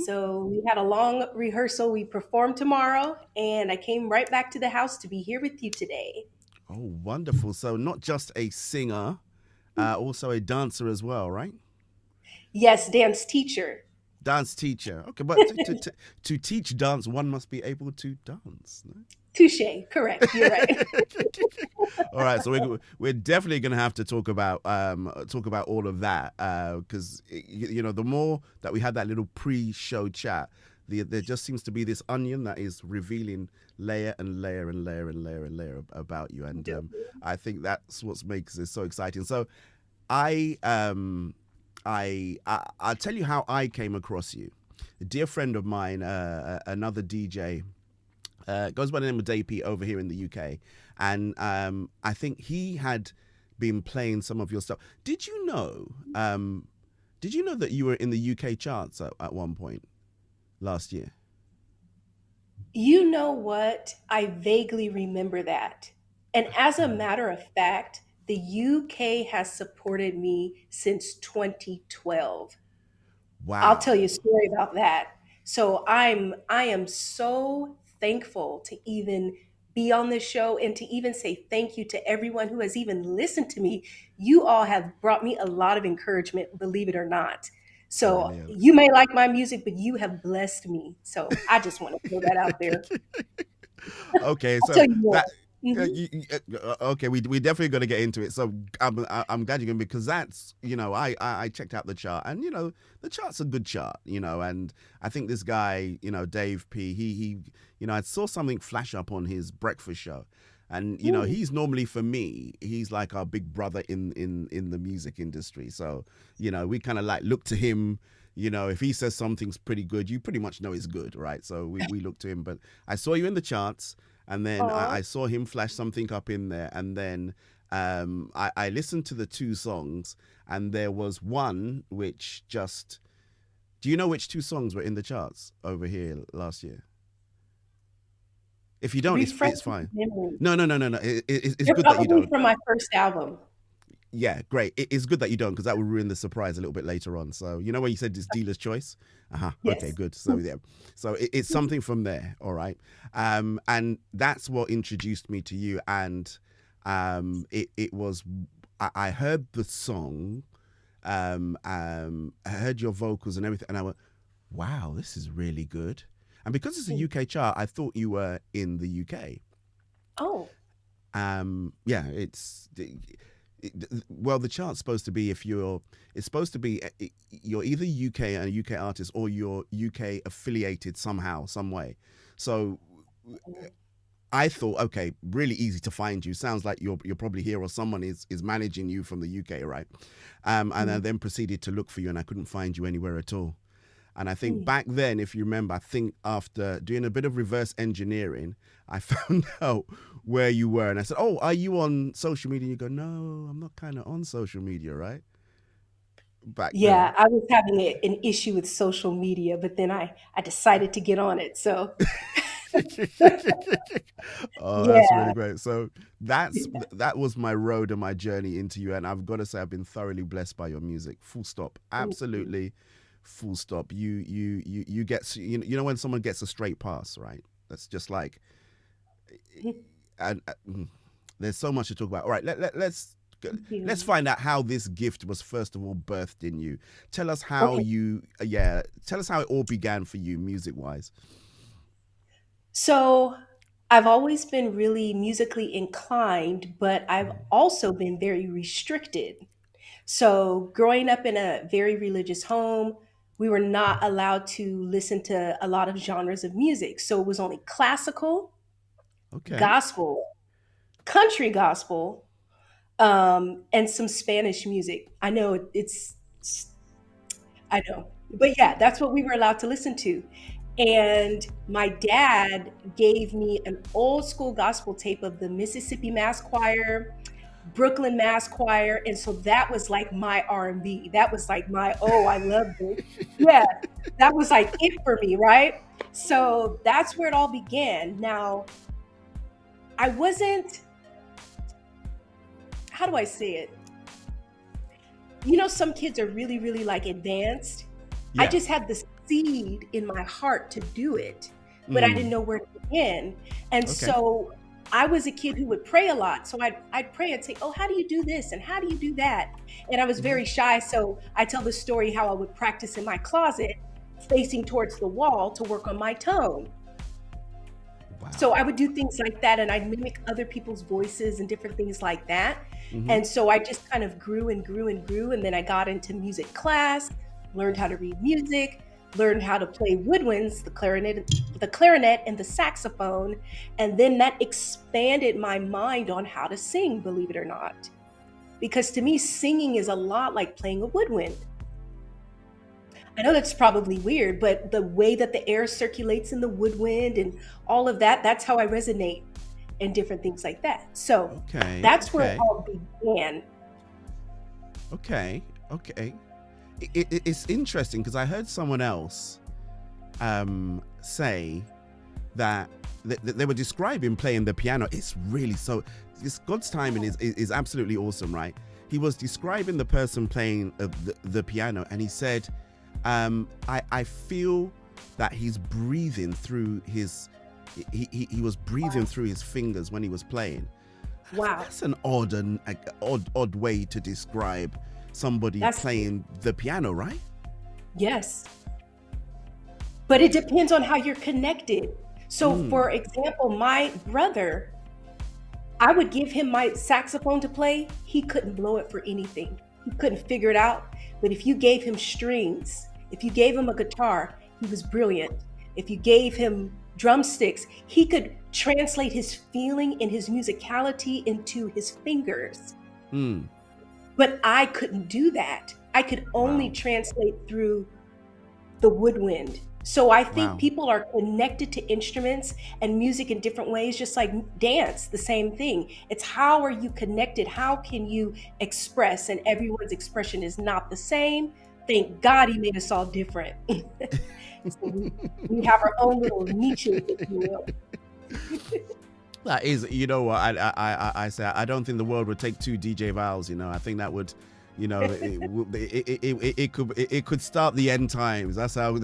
So we had a long rehearsal. We performed tomorrow, and I came right back to the house to be here with you today. Oh, wonderful. So not just a singer, also a dancer as well, right? Yes, dance teacher. Dance teacher. Okay, but to teach dance, one must be able to dance. No? Touché. Correct. You're right. All right, so we're definitely going to have to talk about all of that, because you know, the more that we had that little pre-show chat, there just seems to be this onion that is revealing layer and layer and layer and layer and layer about you, and I think that's what makes this so exciting. So I'll tell you how I came across you. A dear friend of mine, another DJ, goes by the name of Day over here in the UK, and I think he had been playing some of your stuff. Did you know that you were in the UK charts at one point last year? You know what? I vaguely remember that. And as a matter of fact, the UK has supported me since 2012. Wow. I'll tell you a story about that. So I am so thankful to even be on this show and to even say thank you to everyone who has even listened to me. You all have brought me a lot of encouragement, believe it or not. So you may like my music, but you have blessed me. So I just want to throw that out there. Okay, I'll so tell you more. Okay, we definitely got to get into it. So I'm glad you're going to, because that's, I checked out the chart, and the chart's a good chart, and I think this guy, Dave P, he I saw something flash up on his breakfast show, and he's normally, for me, he's like our big brother in the music industry. So we kind of like look to him. If he says something's pretty good, you pretty much know it's good, right? So we look to him. But I saw you in the charts. And then I saw him flash something up in there. And then I listened to the 2 songs. And there was one which just... Do you know which 2 songs were in the charts over here last year? If you don't, it's fine. No. It's good that you don't. From my first album. Yeah, great. It's good that you don't, because that would ruin the surprise a little bit later on. So, when you said it's dealer's choice? Yes. Okay, good. So, yeah. So it's something from there, all right? And that's what introduced me to you. And it was, I heard the song, I heard your vocals and everything, and I went, wow, this is really good. And because it's a UK chart, I thought you were in the UK. Oh. Yeah, well, the chart's supposed to be, you're either UK and a UK artist, or you're UK affiliated somehow, some way. So I thought, okay, really easy to find you. Sounds like you're probably here, or someone is managing you from the UK, right? And I then proceeded to look for you, and I couldn't find you anywhere at all. And I think back then, if you remember, I think after doing a bit of reverse engineering, I found out where you were. And I said, oh, are you on social media? And you go, no, I'm not kind of on social media, right? Back then. I was having an issue with social media, but then I decided to get on it. So. That's really great. So that was my road and my journey into you. And I've got to say, I've been thoroughly blessed by your music. Full stop. Absolutely. Full stop. You get, when someone gets a straight pass, right? That's just like, and there's so much to talk about. All right, let's find out how this gift was first of all birthed in you. Tell us how tell us how it all began for you, music wise. So I've always been really musically inclined, but I've also been very restricted. So growing up in a very religious home, we were not allowed to listen to a lot of genres of music. So it was only classical, gospel, country gospel, and some Spanish music. I know I know. But yeah, that's what we were allowed to listen to. And my dad gave me an old school gospel tape of the Mississippi Mass Choir, Brooklyn Mass Choir, and so that was like my R&B. That was like my, I love this. Yeah, that was like it for me, right? So that's where it all began. Now, I wasn't, how do I say it? Some kids are really, really like advanced. Yeah. I just had this seed in my heart to do it, but I didn't know where to begin. And so I was a kid who would pray a lot. So I'd pray and say, oh, how do you do this? And how do you do that? And I was very shy. So I tell the story how I would practice in my closet facing towards the wall to work on my tone. Wow. So I would do things like that, and I'd mimic other people's voices and different things like that. And so I just kind of grew and grew and grew. And then I got into music class, learned how to read music, learned how to play woodwinds, the clarinet and the saxophone. And then that expanded my mind on how to sing, believe it or not. Because to me, singing is a lot like playing a woodwind. I know that's probably weird, but the way that the air circulates in the woodwind and all of that, that's how I resonate and different things like that. So that's where it all began. Okay. It's interesting because I heard someone else say that they were describing playing the piano. It's really this God's timing is absolutely awesome, right? He was describing the person playing the piano, and he said, I feel that he's breathing through his he was breathing through his fingers when he was playing. Wow. That's an odd way to describe somebody playing the piano, right? Yes. But it depends on how you're connected. So for example, my brother, I would give him my saxophone to play. He couldn't blow it for anything. He couldn't figure it out. But if you gave him strings, if you gave him a guitar, he was brilliant. If you gave him drumsticks, he could translate his feeling and his musicality into his fingers. But I couldn't do that. I could only translate through the woodwind. So I think people are connected to instruments and music in different ways, just like dance, the same thing. It's how are you connected? How can you express? And everyone's expression is not the same. Thank God he made us all different. So we have our own little niches, if you will. That is, you know what, I say, I don't think the world would take two DJ Vals, you know. I think that would, you know, it could start the end times. That's how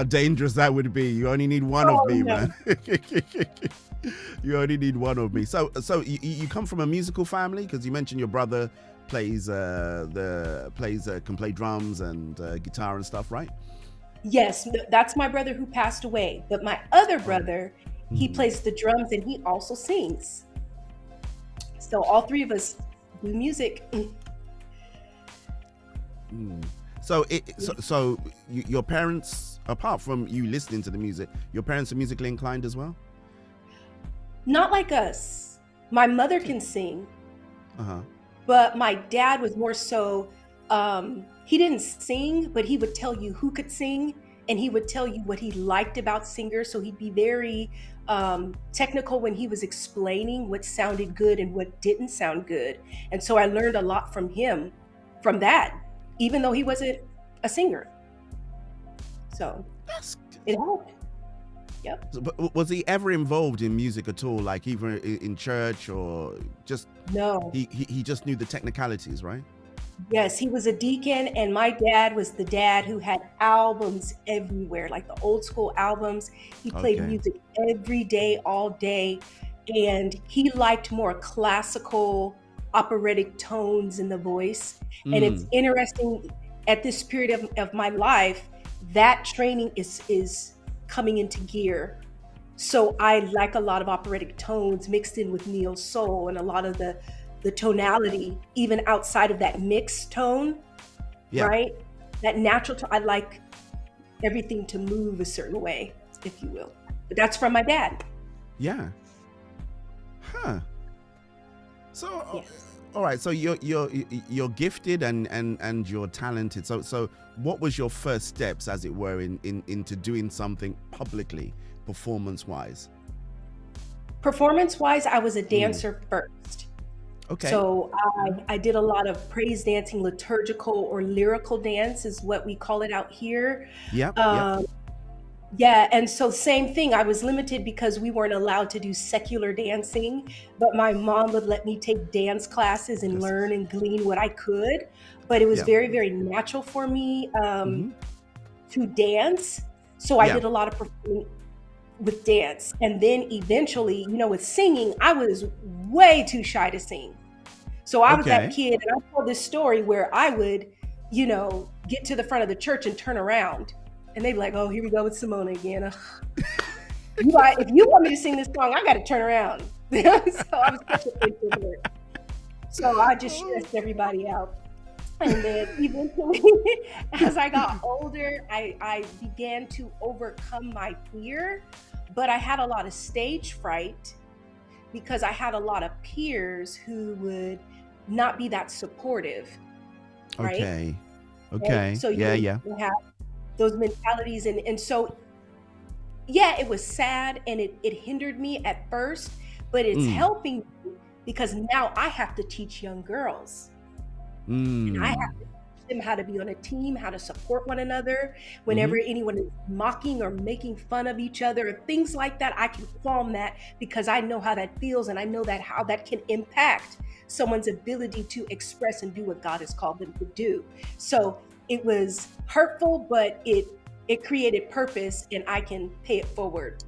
dangerous that would be. You only need one of me, man. You only need one of me. So you come from a musical family, because you mentioned your brother can play drums and guitar and stuff, right? Yes, that's my brother who passed away. But my other brother, he plays the drums and he also sings. So all three of us do music. So your parents, apart from you listening to the music, your parents are musically inclined as well? Not like us. My mother can sing, but my dad was more so, he didn't sing, but he would tell you who could sing, and he would tell you what he liked about singers. So he'd be very technical when he was explaining what sounded good and what didn't sound good. And so I learned a lot from him, from that, even though he wasn't a singer. So it helped. Yep. So, but was he ever involved in music at all, like even in church, or just no? He just knew the technicalities, right? Yes, he was a deacon, and my dad was the dad who had albums everywhere, like the old school albums. He played music every day, all day, and he liked more classical, operatic tones in the voice. And it's interesting, at this period of my life, that training is coming into gear. So I like a lot of operatic tones mixed in with neo soul and a lot of the tonality, even outside of that mixed tone, right? That natural tone. I like everything to move a certain way, if you will. But that's from my dad. Yeah. Huh. So, all right. So you're gifted and you're talented. So what was your first steps, as it were, into doing something publicly, performance-wise? Performance-wise, I was a dancer first. Okay. So I did a lot of praise dancing, liturgical or lyrical dance is what we call it out here. Yep. Yeah, and so same thing. I was limited because we weren't allowed to do secular dancing, but my mom would let me take dance classes and learn and glean what I could. But it was very, very natural for me to dance. So I did a lot of performing with dance. And then eventually, you know, with singing, I was way too shy to sing. So I was that kid, and I told this story where I would, you know, get to the front of the church and turn around. And they'd be like, oh, here we go with Simona again. If you want me to sing this song, I got to turn around. So I was such a introvert. So I just stressed everybody out. And then eventually, as I got older, I began to overcome my fear. But I had a lot of stage fright because I had a lot of peers who would not be that supportive. Right? Okay. So you have those mentalities. And so, it was sad and it hindered me at first, but it's helping me because now I have to teach young girls. And I have to teach them how to be on a team, how to support one another. Whenever anyone is mocking or making fun of each other, or things like that, I can qualm that because I know how that feels, and I know that how that can impact someone's ability to express and do what God has called them to do. So it was hurtful, but it created purpose, and I can pay it forward.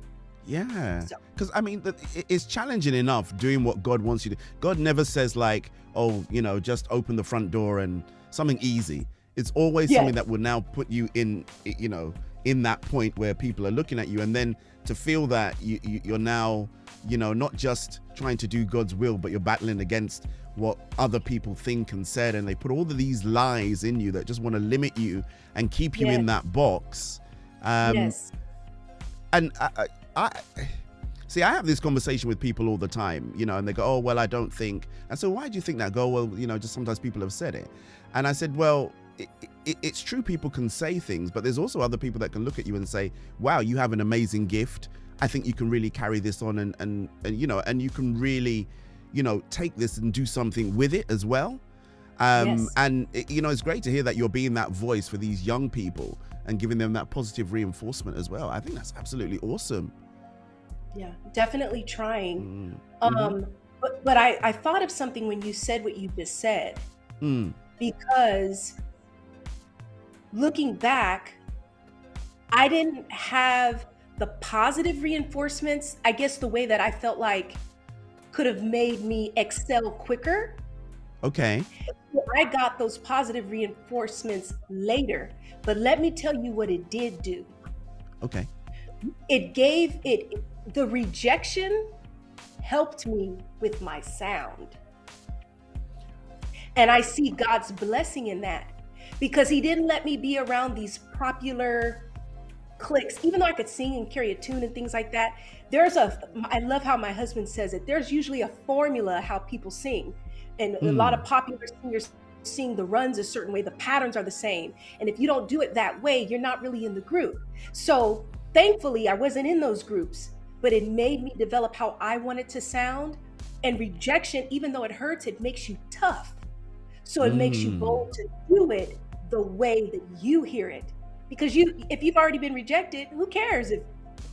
Yeah, because I mean, it's challenging enough doing what God wants you to. God never says like, oh, you know, just open the front door and something easy. It's always something that will now put you in, you know, in that point where people are looking at you, and then to feel that you're now you know, not just trying to do God's will, but you're battling against what other people think and said, and they put all of these lies in you that just want to limit you and keep you in that box. Yes. And I see, I have this conversation with people all the time, you know, and they go, oh, well, I don't think. And so why do you think that? I go, well, you know, just sometimes people have said it. And I said, well, it's true, people can say things, but there's also other people that can look at you and say, wow, you have an amazing gift. I think you can really carry this on and you know, and you can really, you know, take this and do something with it as well. And you know, it's great to hear that you're being that voice for these young people and giving them that positive reinforcement as well. I think that's absolutely awesome. Yeah, definitely trying. But I thought of something when you said what you just said, because looking back, I didn't have the positive reinforcements, I guess the way that I felt like could have made me excel quicker. Okay. I got those positive reinforcements later, but let me tell you what it did do. Okay. The rejection helped me with my sound. And I see God's blessing in that, because he didn't let me be around these popular cliques, even though I could sing and carry a tune and things like that. I love how my husband says it. There's usually a formula how people sing. And a lot of popular singers sing the runs a certain way. The patterns are the same. And if you don't do it that way, you're not really in the group. So thankfully, I wasn't in those groups, but it made me develop how I wanted to sound. And rejection, even though it hurts, it makes you tough. So it makes you bold to do it the way that you hear it. Because if you've already been rejected, who cares?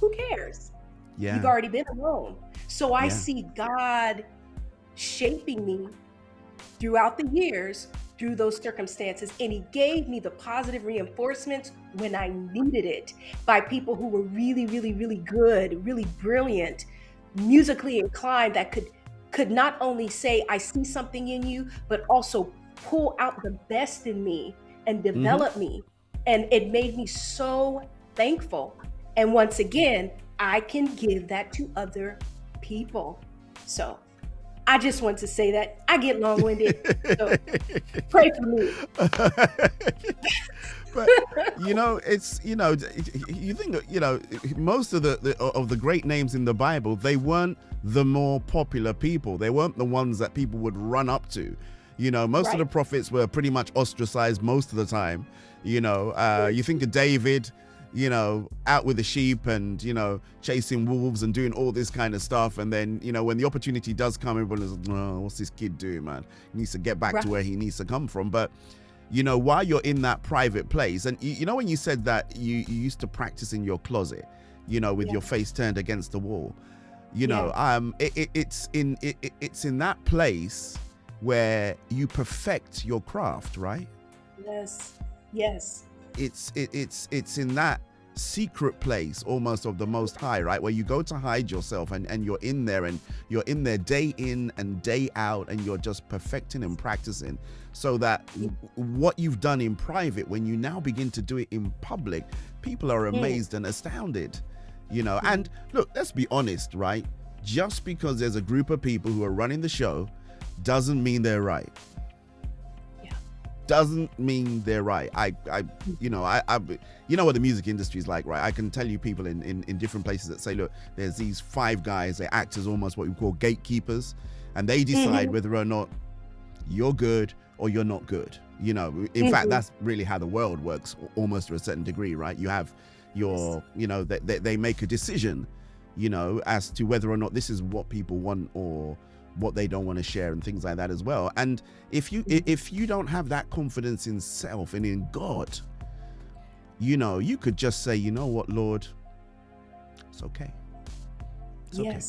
Who cares? Yeah. You've already been alone. So I see God shaping me throughout the years through those circumstances, and he gave me the positive reinforcements when I needed it, by people who were really, really, really good, really brilliant, musically inclined, that could not only say, I see something in you, but also pull out the best in me and develop me. And it made me so thankful. And once again, I can give that to other people. So I just want to say that. I get long-winded, so pray for me. But you know, it's, you know, you think, you know, most of the great names in the Bible, they weren't the more popular people. They weren't the ones that people would run up to. You know, most of the prophets were pretty much ostracized most of the time. You know, you think of David, you know, out with the sheep and, you know, chasing wolves and doing all this kind of stuff. And then, you know, when the opportunity does come, everyone is, oh, what's this kid doing, man? He needs to get back to where he needs to come from. But, you know, while you're in that private place, and you know, when you said that you used to practice in your closet, you know, with your face turned against the wall, you know, it's in that place where you perfect your craft, right? Yes. It's in that secret place almost of the Most High, right, where you go to hide yourself, and you're in there, and you're in there day in and day out, and you're just perfecting and practicing, so that what you've done in private, when you now begin to do it in public, people are amazed and astounded, you know. And look, let's be honest, right? Just because there's a group of people who are running the show doesn't mean they're right. Doesn't mean they're right. You know what the music industry is like, right? I can tell you people in different places that say, look, there's these 5 guys, they act as almost what we call gatekeepers, and they decide whether or not you're good or you're not good. You know, in fact, that's really how the world works, almost to a certain degree, right? You have your, you know, they make a decision, you know, as to whether or not this is what people want or what they don't want to share, and things like that as well. And if you don't have that confidence in self and in God, you know, you could just say, you know what, Lord, it's okay. It's okay.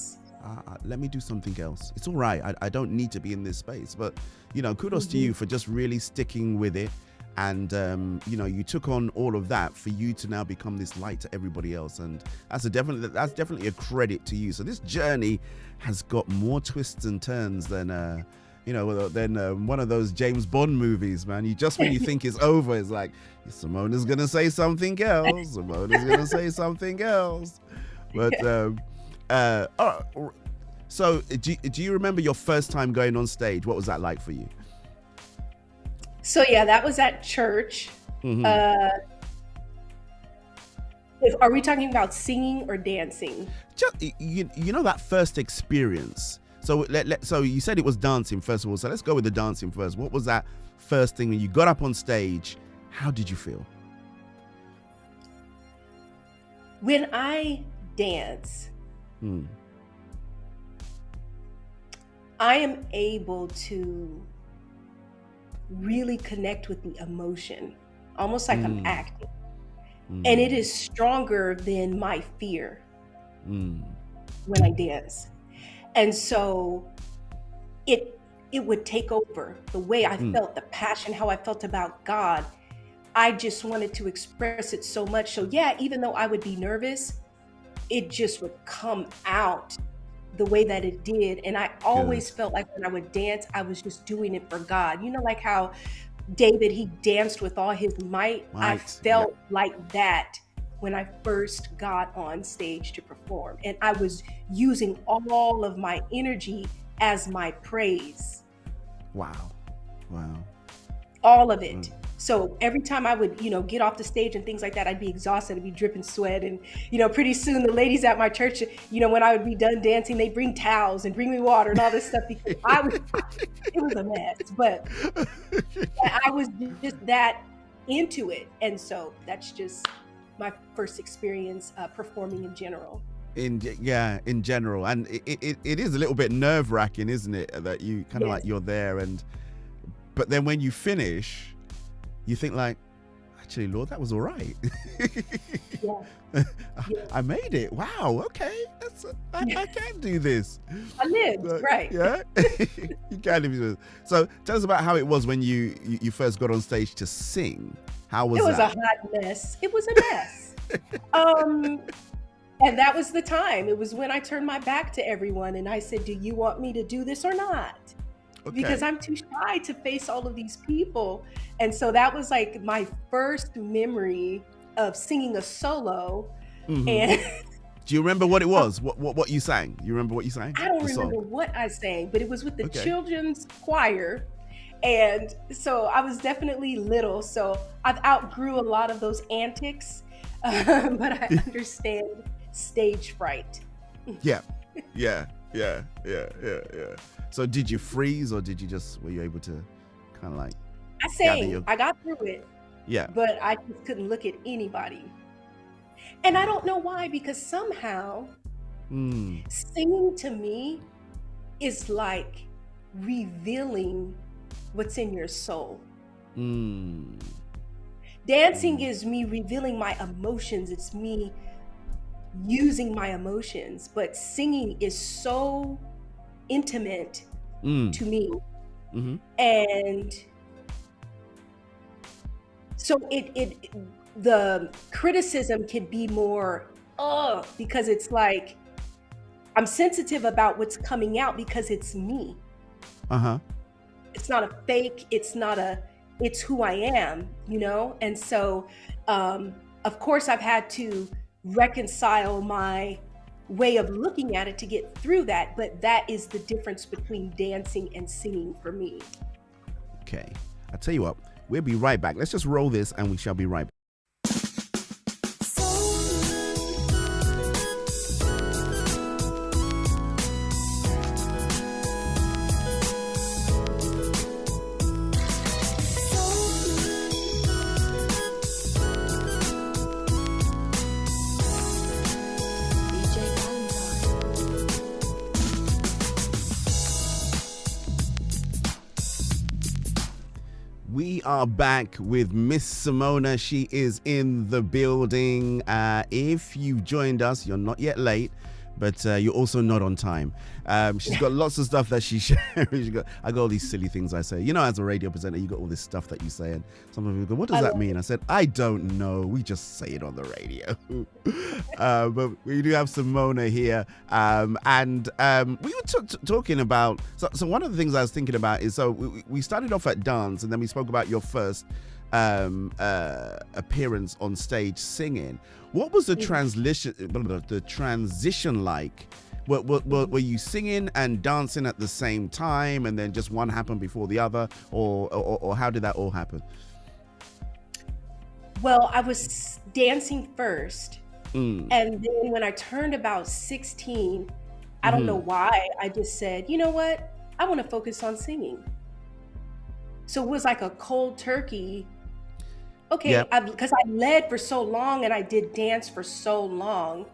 Let me do something else. It's all right. I don't need to be in this space. But, you know, kudos to you for just really sticking with it. And, you know, you took on all of that for you to now become this light to everybody else. And that's definitely a credit to you. So this journey has got more twists and turns than, you know, than one of those James Bond movies, man. When you think it's over, it's like, Simona's going to say something else. Simona's going to say something else. But So do you remember your first time going on stage? What was that like for you? So yeah, that was at church. Mhm. Are we talking about singing or dancing? Just you know that first experience. So so you said it was dancing first of all. So let's go with the dancing first. What was that first thing when you got up on stage? How did you feel? When I dance, I am able to really connect with the emotion, almost like I'm acting. And it is stronger than my fear when I dance. And so it would take over the way I felt, the passion, how I felt about God. I just wanted to express it so much. So yeah, even though I would be nervous, it just would come out the way that it did. And I always felt like when I would dance, I was just doing it for God. You know, like how David, he danced with all his might. I felt like that when I first got on stage to perform. And I was using all of my energy as my praise. Wow. All of it. So every time I would, get off the stage and things like that, I'd be exhausted, I'd be dripping sweat. And, pretty soon the ladies at my church, when I would be done dancing, they'd bring towels and bring me water and all this stuff because it was a mess, but I was just that into it. And so that's just my first experience performing in general. In general. And it is a little bit nerve wracking, isn't it? That you kind of like you're there but then when you finish, you think like, actually, Lord, that was all right. I made it. Wow. Okay. I can do this. I lived, right. Yeah. You can do this. So tell us about how it was when you first got on stage to sing. How was that? It was a hot mess. It was a mess. And that was the time. It was when I turned my back to everyone and I said, do you want me to do this or not? Okay. Because I'm too shy to face all of these people. And so that was like my first memory of singing a solo. And do you remember what it was? What you sang? You remember what you sang? I don't remember what I sang, but it was with the children's choir. And so I was definitely little. So I've outgrew a lot of those antics, but I understand stage fright. Yeah. So did you freeze or were you able to kind of like? I sang, I got through it. Yeah. But I just couldn't look at anybody. And I don't know why, because somehow singing to me is like revealing what's in your soul. Dancing is me revealing my emotions. It's me using my emotions, but singing is so intimate to me. And so the criticism could be more because it's like I'm sensitive about what's coming out because it's me. It's not a fake, it's who I am, and so of course I've had to reconcile my way of looking at it to get through that, but that is the difference between dancing and singing for me. Okay, I'll tell you what, we'll be right back. Let's just roll this and we shall be right back. We are back with Miss Samona. She is in the building. If you've joined us, you're not yet late, but you're also not on time. She's got lots of stuff that she shares. I got all these silly things I say. As a radio presenter, you got all this stuff that you say, and some people go, what does that mean? I said, I don't know. We just say it on the radio. But we do have Samona here. And we were talking about, so one of the things I was thinking about is, so we started off at dance, and then we spoke about your first appearance on stage singing. What was the transition like were you singing and dancing at the same time, and then just one happened before the other, or how did that all happen? Well, I was dancing first, Mm. and then when I turned about 16, I don't know why, I just said, you know what? I want to focus on singing. So it was like a cold turkey. Okay, Yep. because I led for so long and I did dance for so long,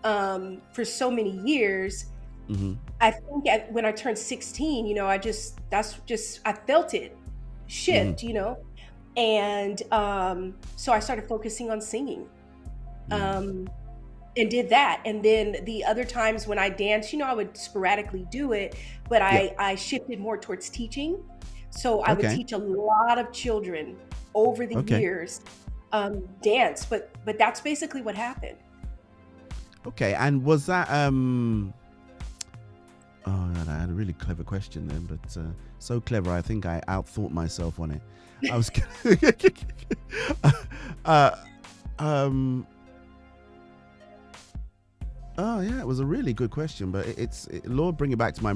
for so many years. Mm-hmm. I think when I turned 16, you know, I felt it shift, you know, and so I started focusing on singing. And did that. And then the other times when I danced, you know, I would sporadically do it, but I shifted more towards teaching. So I would Okay. teach a lot of children over the Okay. years, dance, but that's basically what happened. Okay, and was that oh God, I had a really clever question then, but so clever I think I outthought myself on it. I was oh yeah, it was a really good question, but Lord, bring it back to my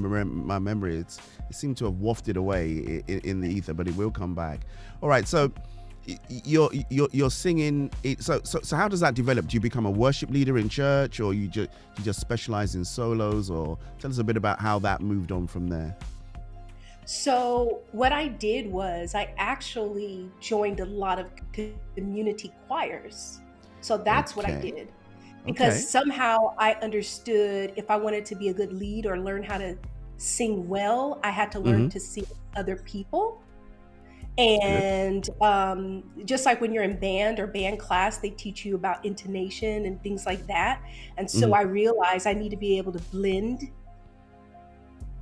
memory. It seemed to have wafted away in the ether, but it will come back. All right, so you're singing. So how does that develop? Do you become a worship leader in church, or you just specialize in solos? Or tell us a bit about how that moved on from there. So what I did was I actually joined a lot of community choirs. So that's what I Okay. did. Because Okay. somehow I understood if I wanted to be a good lead or learn how to sing well, I had to learn Mm-hmm. to sing with other people. Good. And just like when you're in band or band class, they teach you about intonation and things like that. And so Mm-hmm. I realized I need to be able to blend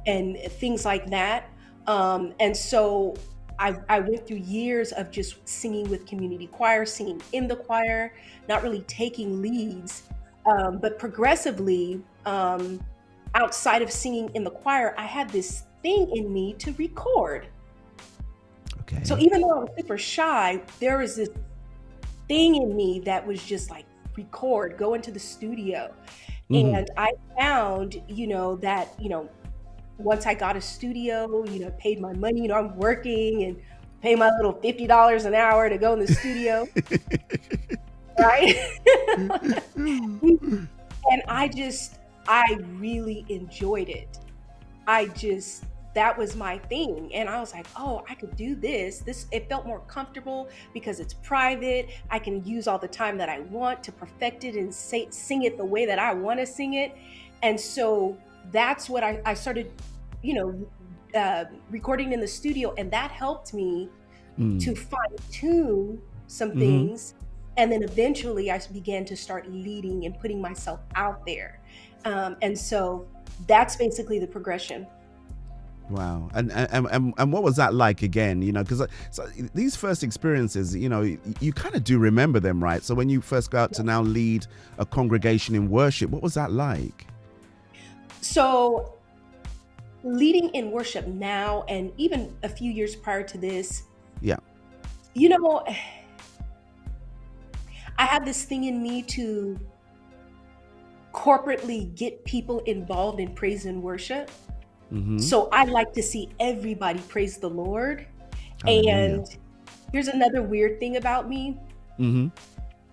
and things like that. And so I went through years of just singing with community choir, singing in the choir, not really taking leads. But progressively, outside of singing in the choir, I had this thing in me to record. So Okay. even though I was super shy, there was this thing in me that was just like record, go into the studio. Mm-hmm. And I found, that, once I got a studio, paid my money, I'm working and pay my little $50 an hour to go in the studio, right? And I really enjoyed it. That was my thing. And I was like, oh, I could do this. It felt more comfortable because it's private. I can use all the time that I want to perfect it and sing it the way that I want to sing it. And so that's what I started, recording in the studio. And that helped me to fine tune some Mm-hmm. things. And then eventually I began to start leading and putting myself out there. And so that's basically the progression. Wow. And what was that like again? Because so these first experiences, you kind of do remember them, right? So when you first got to now lead a congregation in worship, what was that like? So leading in worship now, and even a few years prior to this, Yeah. I have this thing in me to corporately get people involved in praise and worship. Mm-hmm. So I like to see everybody praise the Lord. Hallelujah. And here's another weird thing about me. Mm-hmm.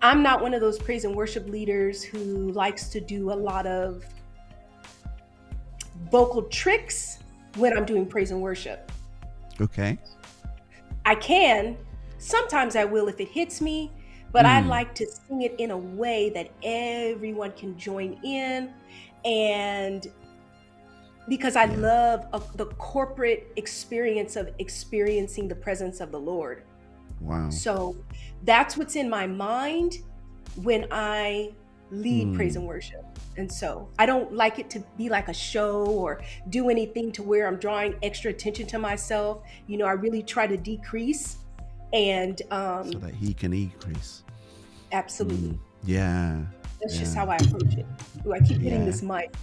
I'm not one of those praise and worship leaders who likes to do a lot of vocal tricks when I'm doing praise and worship. Okay. I can, sometimes I will if it hits me, but I like to sing it in a way that everyone can join in. And because I love the corporate experience of experiencing the presence of the Lord. Wow. So that's what's in my mind when I lead praise and worship. And so I don't like it to be like a show or do anything to where I'm drawing extra attention to myself. I really try to decrease and So that he can increase. absolutely. Yeah. That's just how I approach it. Ooh, I keep hitting Yeah. this mic.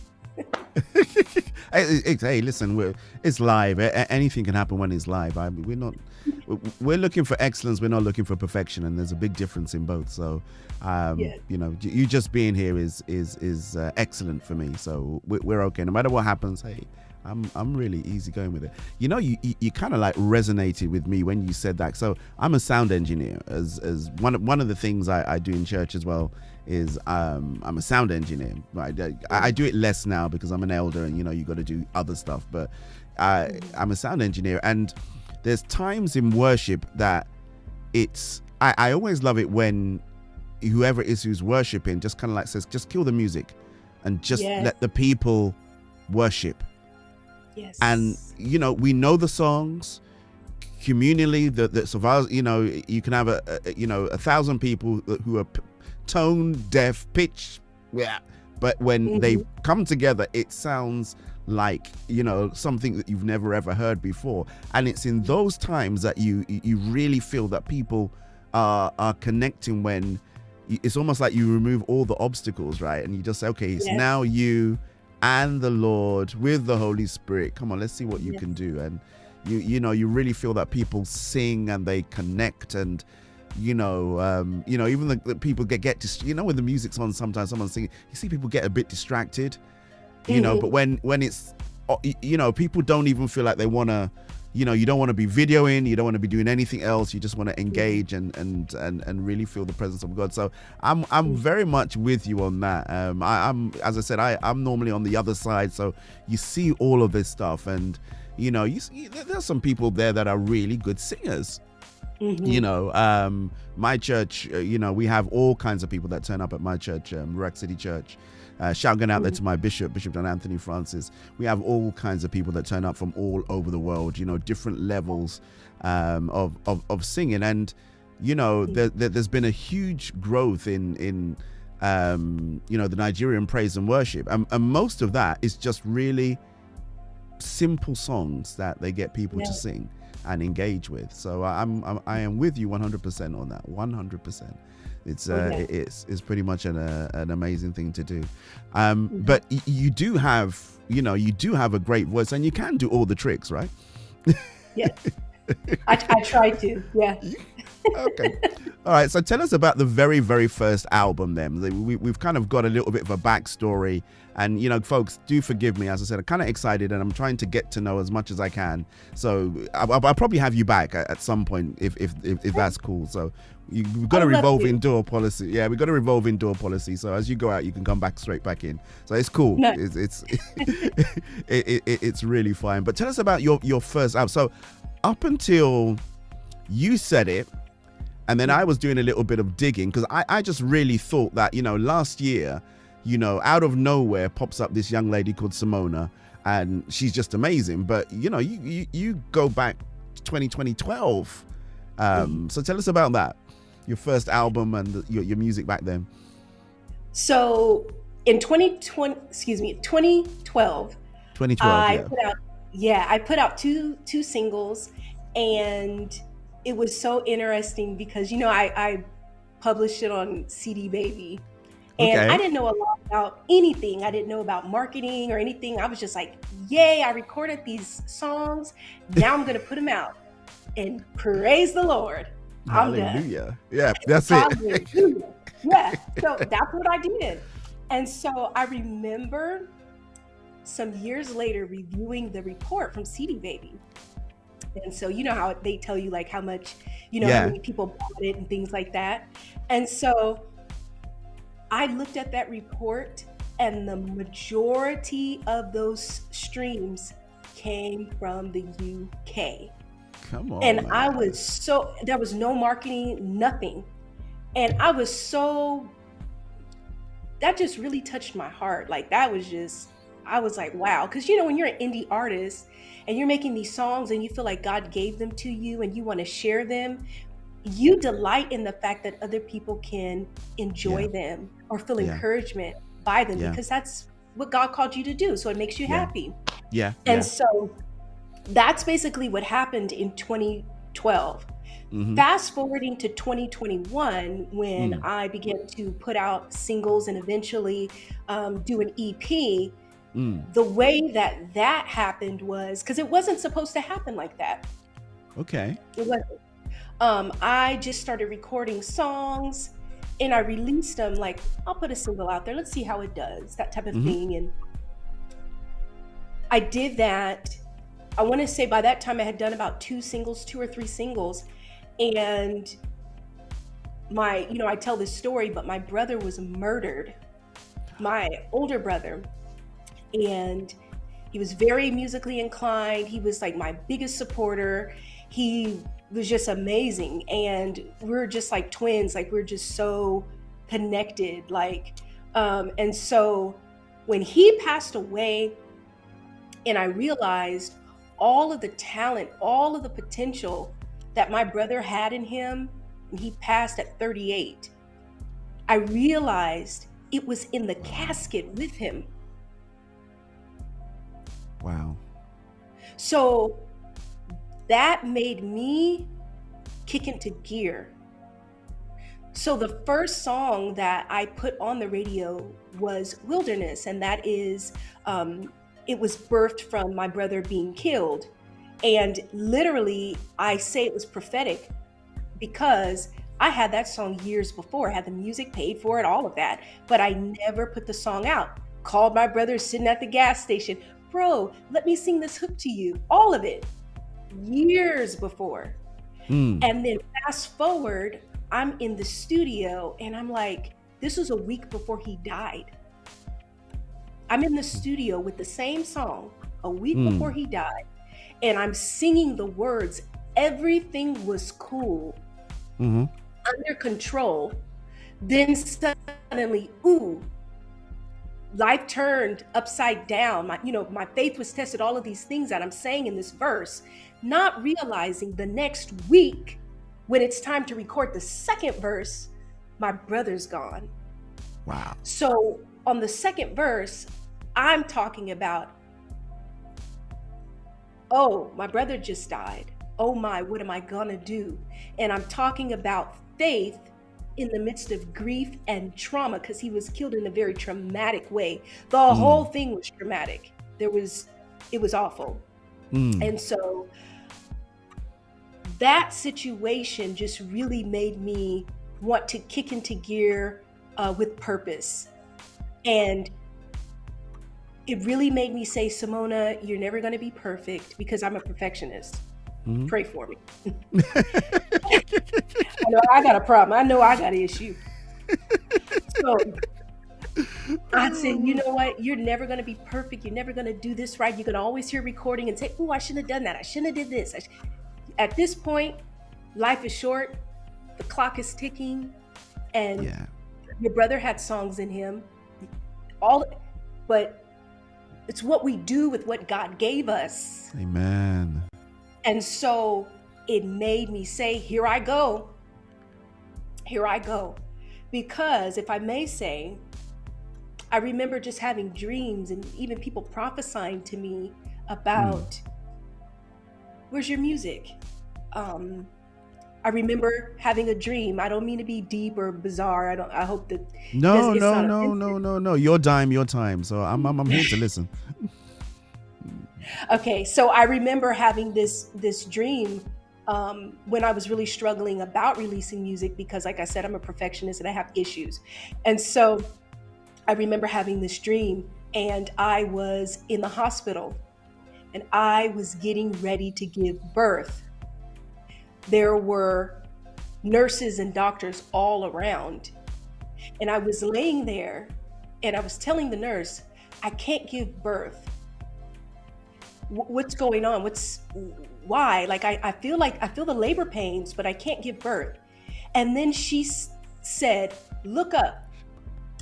Hey, listen, it's live. Anything can happen when it's live. We're looking for excellence. We're not looking for perfection, and there's a big difference in both. So, you just being here is excellent for me. So we're okay. No matter what happens, hey, I'm really easy going with it. You kind of like resonated with me when you said that. So I'm a sound engineer. As one of the things I do in church as well is I'm a sound engineer. Right? I do it less now because I'm an elder, and you got to do other stuff. But I'm a sound engineer, and there's times in worship that I always love it when whoever it is who's worshiping just kind of like says, just kill the music and just let the people worship. Yes. And we know the songs communally. The survivors. You can have a 1,000 people who are tone deaf, pitch, but when they come together, it sounds like something that you've never ever heard before. And it's in those times that you really feel that people are connecting, when it's almost like you remove all the obstacles, right? And you just say, okay, it's now you and the Lord with the Holy Spirit. Come on, let's see what you can do. And you really feel that people sing and they connect, and even the people get when the music's on, sometimes someone's singing, you see people get a bit distracted, but when it's people don't even feel like they want to, you don't want to be videoing, you don't want to be doing anything else, you just want to engage and really feel the presence of God. So I'm very much with you on that. I'm as I said, I'm normally on the other side, so you see all of this stuff, and you see there's some people there that are really good singers. My church, we have all kinds of people that turn up at my church, Ruach City Church. Shout out there to my Bishop John Anthony Francis. We have all kinds of people that turn up from all over the world, different levels of singing. And, there's been a huge growth in the Nigerian praise and worship. And most of that is just really simple songs that they get people to sing and engage with. So I am with you 100% on that. 100%. It's pretty much an amazing thing to do. But you do have a great voice, and you can do all the tricks, right? Yes. I try to. Yeah. Okay. All right. So tell us about the very, very first album then. We've kind of got a little bit of a backstory, and folks, do forgive me. As I said, I'm kind of excited, and I'm trying to get to know as much as I can. So I'll probably have you back at some point if that's cool. So we've got to revolve indoor policy. Yeah, we've got to revolve indoor policy. So as you go out, you can come back straight back in. So it's cool. No. It's really fine. But tell us about your first album. So up until you said it, and then I was doing a little bit of digging, because I just really thought that, last year, out of nowhere pops up this young lady called SAMONA, and she's just amazing. But, you go back to 2012. So tell us about that, your first album and your music back then. So in 2012, I put out two singles, and it was so interesting because, I published it on CD Baby, and I didn't know a lot about anything. I didn't know about marketing or anything. I was just like, yay, I recorded these songs. Now I'm going to put them out, and praise the Lord. Hallelujah. Yeah, that's it. Yeah. So that's what I did. And so I remember some years later reviewing the report from CD Baby. And so how they tell you like how much, how many people bought it and things like that. And so I looked at that report, and the majority of those streams came from the UK. Come on. And I was there was no marketing, nothing. And that just really touched my heart. Like I was like, wow. Because, when you're an indie artist and you're making these songs and you feel like God gave them to you and you want to share them, you delight in the fact that other people can enjoy them or feel encouragement by them, because that's what God called you to do. So it makes you happy. Yeah. And so that's basically what happened in 2012. Fast forwarding to 2021, when I began to put out singles and eventually do an EP, The way that happened was because it wasn't supposed to happen like that. Okay. It wasn't. I just started recording songs and I released them like, I'll put a single out there. Let's see how it does, that type of thing. And I did that. I want to say by that time I had done about 2 or 3 singles. And I tell this story, but my brother was murdered, my older brother. And he was very musically inclined. He was like my biggest supporter. He was just amazing. And we're just like twins. Like we're just so connected. And so when he passed away and I realized all of the talent, all of the potential that my brother had in him, and he passed at 38, I realized it was in the casket with him. Wow. So that made me kick into gear. So the first song that I put on the radio was Wilderness, and that is, it was birthed from my brother being killed. And literally, I say it was prophetic because I had that song years before. I had the music, paid for it, all of that, but I never put the song out. Called my brother sitting at the gas station. Bro, let me sing this hook to you. All of it, years before. And then fast forward, I'm in the studio and I'm like, this was a week before he died. I'm in the studio with the same song a week before he died. And I'm singing the words, everything was cool, under control. Then suddenly, life turned upside down. My faith was tested, all of these things that I'm saying in this verse, not realizing the next week when it's time to record the second verse, my brother's gone. Wow. So on the second verse, I'm talking about, oh, my brother just died. Oh my, what am I gonna do? And I'm talking about faith in the midst of grief and trauma, because he was killed in a very traumatic way. The whole thing was traumatic. It was awful. And so that situation just really made me want to kick into gear with purpose. And it really made me say, Samona, you're never going to be perfect, because I'm a perfectionist. Pray for me. I know I got a problem. I know I got an issue. So I said, you know what? You're never going to be perfect. You're never going to do this right. You're going to always hear recording and say, oh, I shouldn't have done that. I shouldn't have did this. At this point, life is short. The clock is ticking. And your brother had songs in him. But it's what we do with what God gave us. Amen. And so it made me say, here I go. Here I go. Because if I may say, I remember just having dreams and even people prophesying to me about, where's your music? I remember having a dream. I don't mean to be deep or bizarre. I hope that No. Your time. So I'm here to listen. Okay, so I remember having this dream when I was really struggling about releasing music, because like I said, I'm a perfectionist and I have issues. And so I remember having this dream, and I was in the hospital and I was getting ready to give birth. There were nurses and doctors all around, and I was laying there and I was telling the nurse, I can't give birth. What's going on? Why? Like, I feel the labor pains, but I can't give birth. And then she said, look up.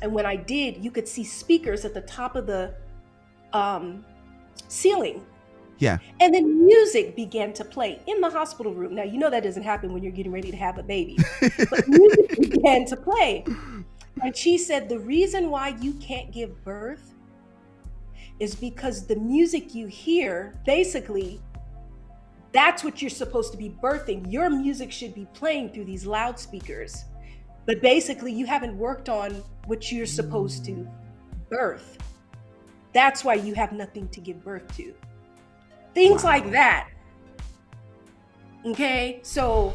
And when I did, you could see speakers at the top of the ceiling. Yeah. And then music began to play in the hospital room. Now, you know that doesn't happen when you're getting ready to have a baby. But music began to play. And she said, the reason why you can't give birth is because the music you hear, basically, that's what you're supposed to be birthing. Your music should be playing through these loudspeakers. But basically, you haven't worked on what you're supposed to birth. that's why you have nothing to give birth to. Things like that. Okay, so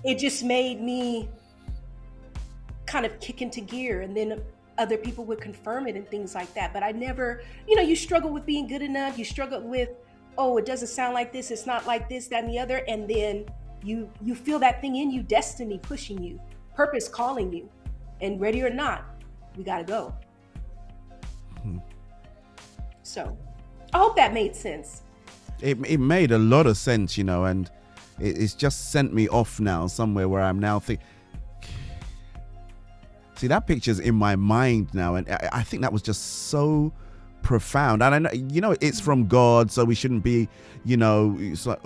it just made me kind of kick into gear, and then other people would confirm it and things like that. But I never, you struggle with being good enough. You struggle with, oh, it doesn't sound like this. It's not like this, that, and the other. And then you feel that thing in you, destiny pushing you, purpose calling you, and ready or not, we got to go. So I hope that made sense. It made a lot of sense, and it's just sent me off now somewhere where I'm now thinking. See, that picture's in my mind now, and I think that was just so profound. And I know, it's from God, so we shouldn't be, it's like,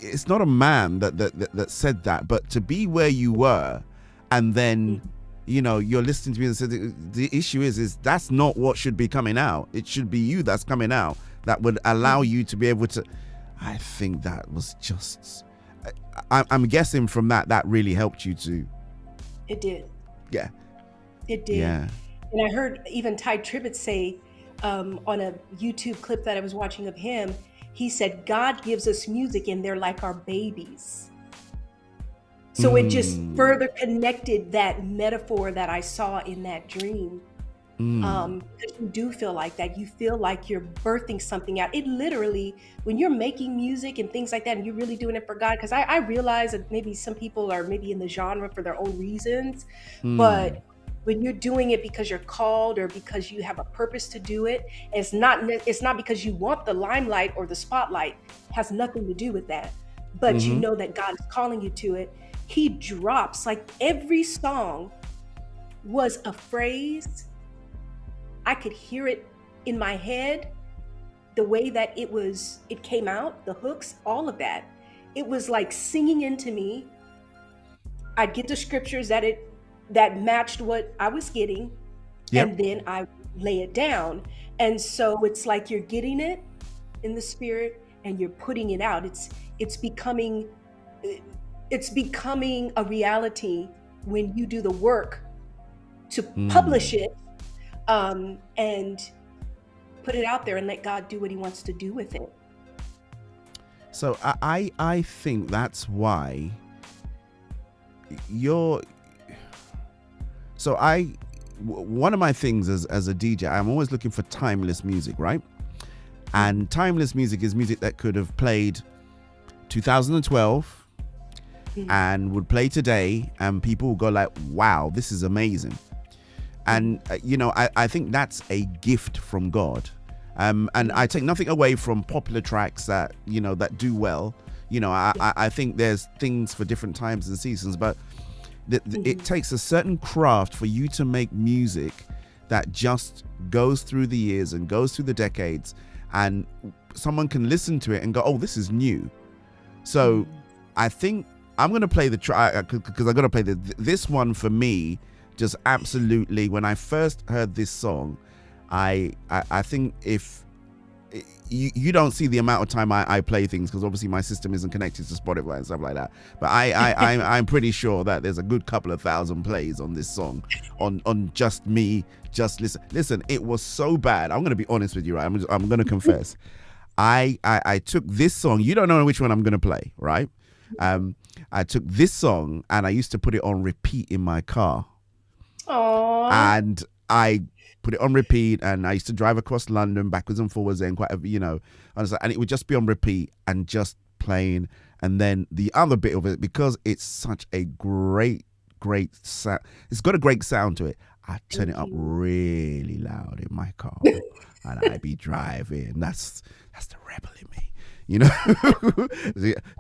it's not a man that said that, but to be where you were, and then, you're listening to me and said the issue is that's not what should be coming out. It should be you that's coming out that would allow you to be able to. I think that was just. I'm guessing from that really helped you too. It did. Yeah. It did. Yeah. And I heard even Ty Tribbett say on a YouTube clip that I was watching of him, he said, God gives us music and they're like our babies. So it just further connected that metaphor that I saw in that dream. Because you do feel like that. You feel like you're birthing something out. It literally, when you're making music and things like that, and you're really doing it for God, because I realize that maybe some people are maybe in the genre for their own reasons, but when you're doing it because you're called or because you have a purpose to do it, it's not because you want the limelight or the spotlight. It has nothing to do with that. But you know that God is calling you to it. He drops, like every song was a phrase. I could hear it in my head, the way that it came out, the hooks, all of that. It was like singing into me. I'd get the scriptures that matched what I was getting, and then I lay it down. And so it's like you're getting it in the spirit and you're putting it out. It's becoming a reality when you do the work to publish it and put it out there and let God do what he wants to do with it. So I think that's why one of my things as a DJ, I'm always looking for timeless music, right? And timeless music is music that could have played 2012 and would play today, and people will go like, wow, this is amazing. And I think that's a gift from God. And I take nothing away from popular tracks that that do well. I think there's things for different times and seasons, but it takes a certain craft for you to make music that just goes through the years and goes through the decades, and someone can listen to it and go, oh, this is new. So I think I'm going to play the track because I'm going to play this one for me. Just absolutely, when I first heard this song, I think if you don't see the amount of time I play things, because obviously my system isn't connected to Spotify and stuff like that, but I'm pretty sure that there's a good couple of thousand plays on this song on just me just listen. It was so bad. I'm gonna be honest with you, right? I'm gonna confess. I took this song, you don't know which one I'm gonna play, right? I took this song and I used to put it on repeat in my car. Aww. And I put it on repeat, and I used to drive across London backwards and forwards and and it would just be on repeat and just playing. And then the other bit of it, because it's such a great sound, it's got a great sound to it, I turn it up really loud in my car and I be driving. That's the rebel in me,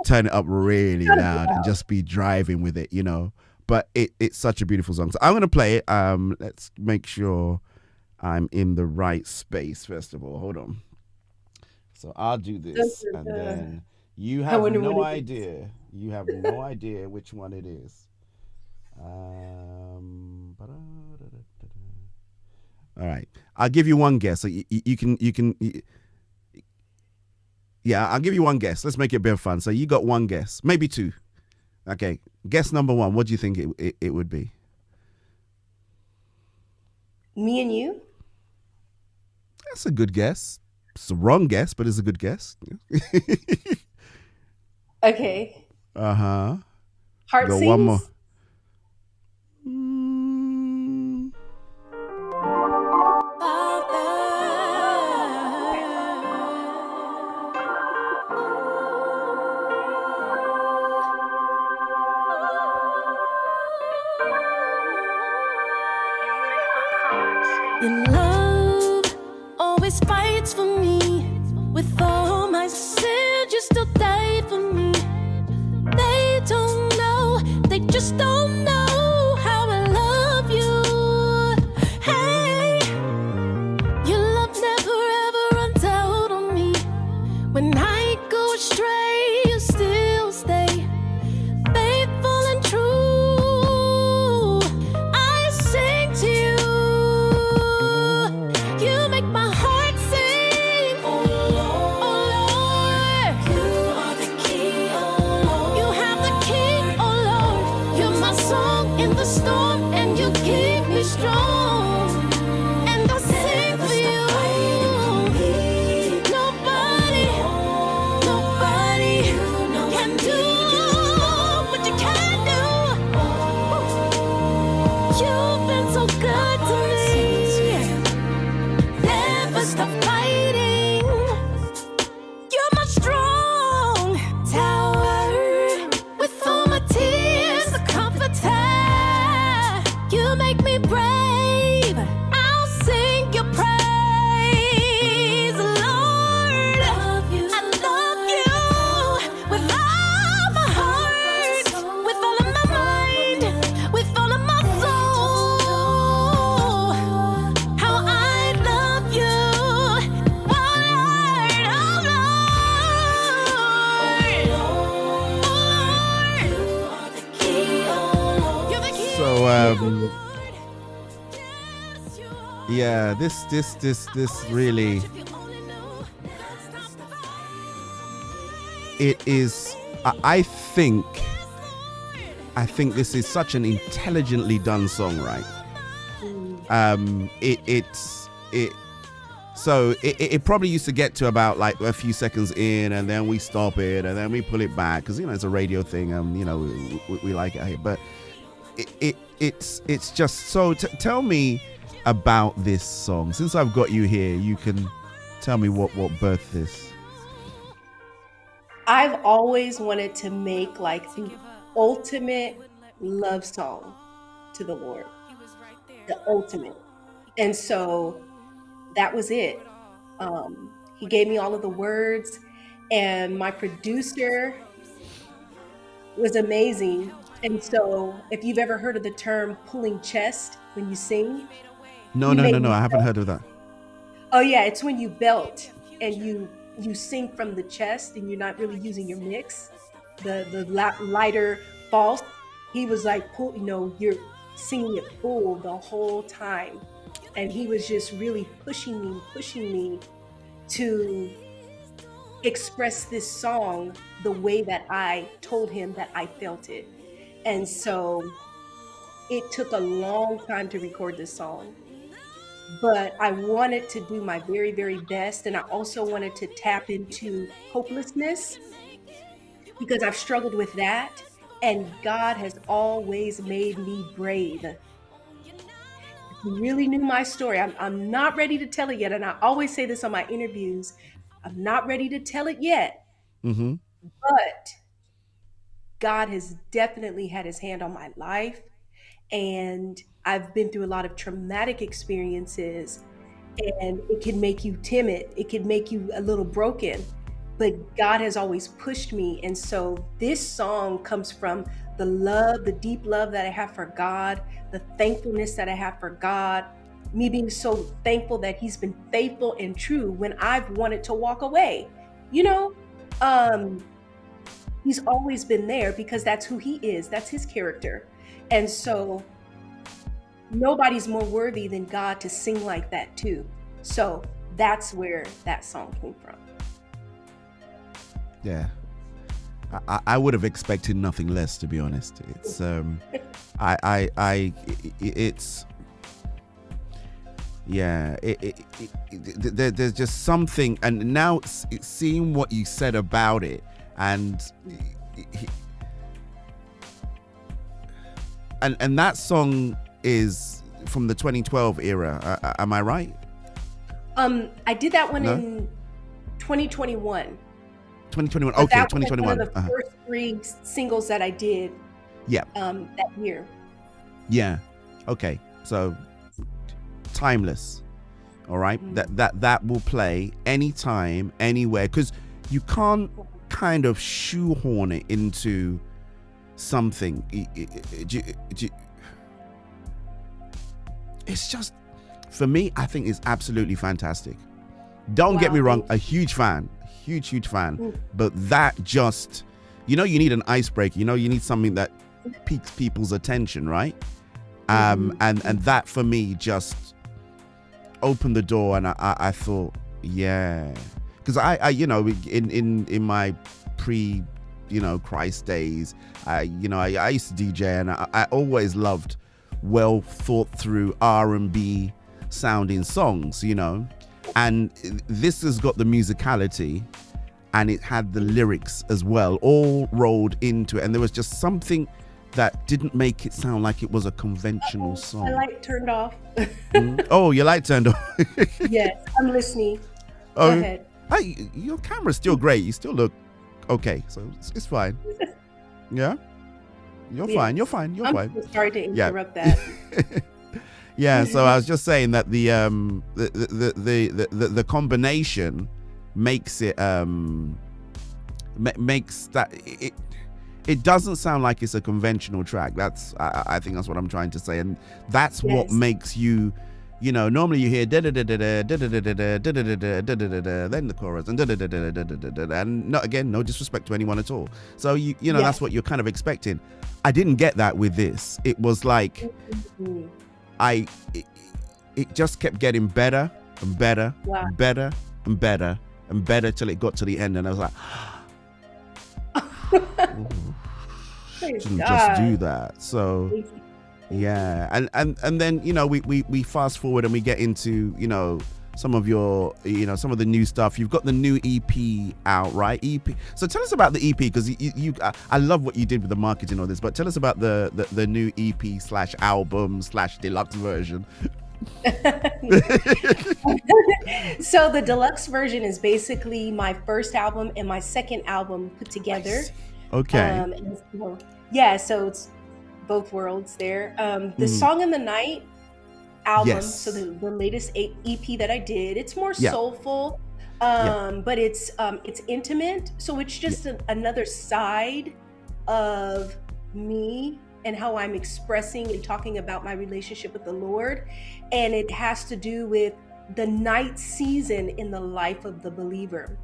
turn it up really loud and just be driving with it, But it's such a beautiful song. So I'm going to play it. Let's make sure I'm in the right space, first of all. Hold on. So I'll do this. And then you have no idea. You have no idea which one it is. All right. I'll give you one guess. So you can. Yeah, I'll give you one guess. Let's make it a bit of fun. So you got one guess, maybe two. Okay, guess number one. What do you think it would be? Me and You? That's a good guess. It's a wrong guess, but it's a good guess. Okay. Uh-huh. Heart Go Sings? one more. Your love always fights for me. With all my sins, you still die for me. They don't know, they just don't know how I love you. Hey, your love never ever runs out on me. When I go astray, you still stay faithful and true. I sing to you. You make my heart sing. Oh Lord, you are the key. Oh Lord, you have the key. Oh Lord, you're my song in the storm, and you keep me strong. And I sing for you. Nobody can do what you can do. You've been so good to me. Never stop fighting. You're my strong tower. With all my tears, a comforter. You make me brave. I'll sing your praise, Lord. I love you with all my heart, with all of my mind, with all of my soul. How I love you, So yeah, this really, it is. I think this is such an intelligently done song, right? It probably used to get to about like a few seconds in, and then we stop it, and then we pull it back because it's a radio thing. We like it here, but it's just so. Tell me about this song. Since I've got you here, you can tell me what birthed this. I've always wanted to make like the ultimate love song to the Lord. The ultimate. And so that was it. He gave me all of the words, and my producer was amazing. And so if you've ever heard of the term pulling chest when you sing. No, I haven't heard of that. Oh yeah, it's when you belt and you sing from the chest and you're not really using your mix, the lighter false. He was like, you're singing it full the whole time. And he was just really pushing me to express this song the way that I told him that I felt it. And so it took a long time to record this song. But I wanted to do my very, very best. And I also wanted to tap into hopelessness because I've struggled with that. And God has always made me brave. If you really knew my story, I'm not ready to tell it yet. And I always say this on my interviews. I'm not ready to tell it yet. Mm-hmm. But God has definitely had his hand on my life. And I've been through a lot of traumatic experiences, and it can make you timid. It can make you a little broken, but God has always pushed me. And so this song comes from the love, the deep love that I have for God, the thankfulness that I have for God, me being so thankful that he's been faithful and true when I've wanted to walk away. He's always been there because that's who he is. That's his character. And so nobody's more worthy than God to sing like that too. So that's where that song came from. Yeah. I would have expected nothing less, to be honest. It's Yeah, there's just something, and now seeing what you said about it, and that song is from the 2012 era. Am I right? I did that one in 2021. 2021. But Okay, that 2021. was one of the first 3 singles that I did. Yeah. That year. Yeah. Okay. So timeless. All right. That will play anytime, anywhere, because you can't kind of shoehorn it into something. It's just, for me, I think it's absolutely fantastic. Don't get me wrong, a huge fan, huge fan, but that just, you need an icebreaker, you need something that piques people's attention, right? And that for me just opened the door, and I thought, yeah, because I in my pre Christ days, I used to DJ, and I always loved well thought through R&B sounding songs, and this has got the musicality, and it had the lyrics as well, all rolled into it, and there was just something that didn't make it sound like it was a conventional song. My light turned off. Oh, your light turned off. Yes, I'm listening. Oh, go ahead. Hey, your camera's still great. You still look okay, so it's fine. Yeah, you're fine. You're fine. You're fine. I'm so sorry to interrupt that. Yeah, so I was just saying that the combination makes it makes that it doesn't sound like it's a conventional track. I think that's what I'm trying to say, and that's what makes you, normally you hear then the chorus and no disrespect to anyone at all. So that's what you're kind of expecting. I didn't get that with this. It was like it just kept getting better and better, and better and better and better till it got to the end, and I was like, shouldn't just do that. So yeah, and then we fast forward and we get into some of your some of the new stuff. You've got the new EP out, right? EP. So tell us about the EP, because I love what you did with the marketing on this, but tell us about the new EP / album / deluxe version. So the deluxe version is basically my first album and my second album put together. Okay. So it's both worlds there. The Song in the Night album, so the latest EP that I did, it's more soulful, but it's intimate, so it's just another side of me and how I'm expressing and talking about my relationship with the Lord, and it has to do with the night season in the life of the believer.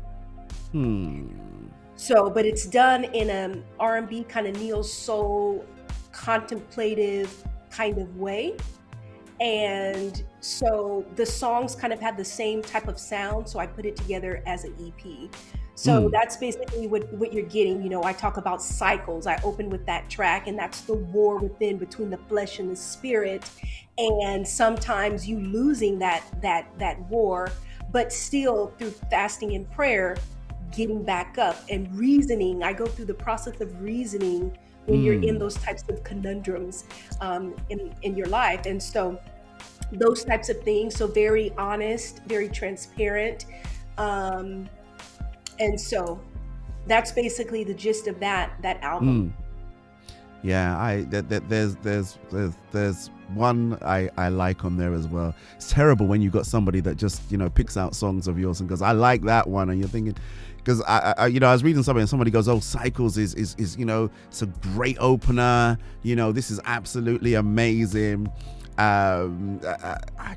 So, but it's done in an R&B kind of neo soul, contemplative kind of way. And so the songs kind of have the same type of sound, so I put it together as an EP. So that's basically what you're getting. I talk about cycles. I open with that track, and that's the war within between the flesh and the spirit. And sometimes you losing that war, but still through fasting and prayer, getting back up and reasoning. I go through the process of reasoning when you're in those types of conundrums in your life. And so those types of things, so very honest, very transparent. And so that's basically the gist of that album. Yeah, there's one I like on there as well. It's terrible when you got somebody that just picks out songs of yours and goes, I like that one, and you're thinking, because I was reading something and somebody goes, oh, Cycles is it's a great opener, this is absolutely amazing. I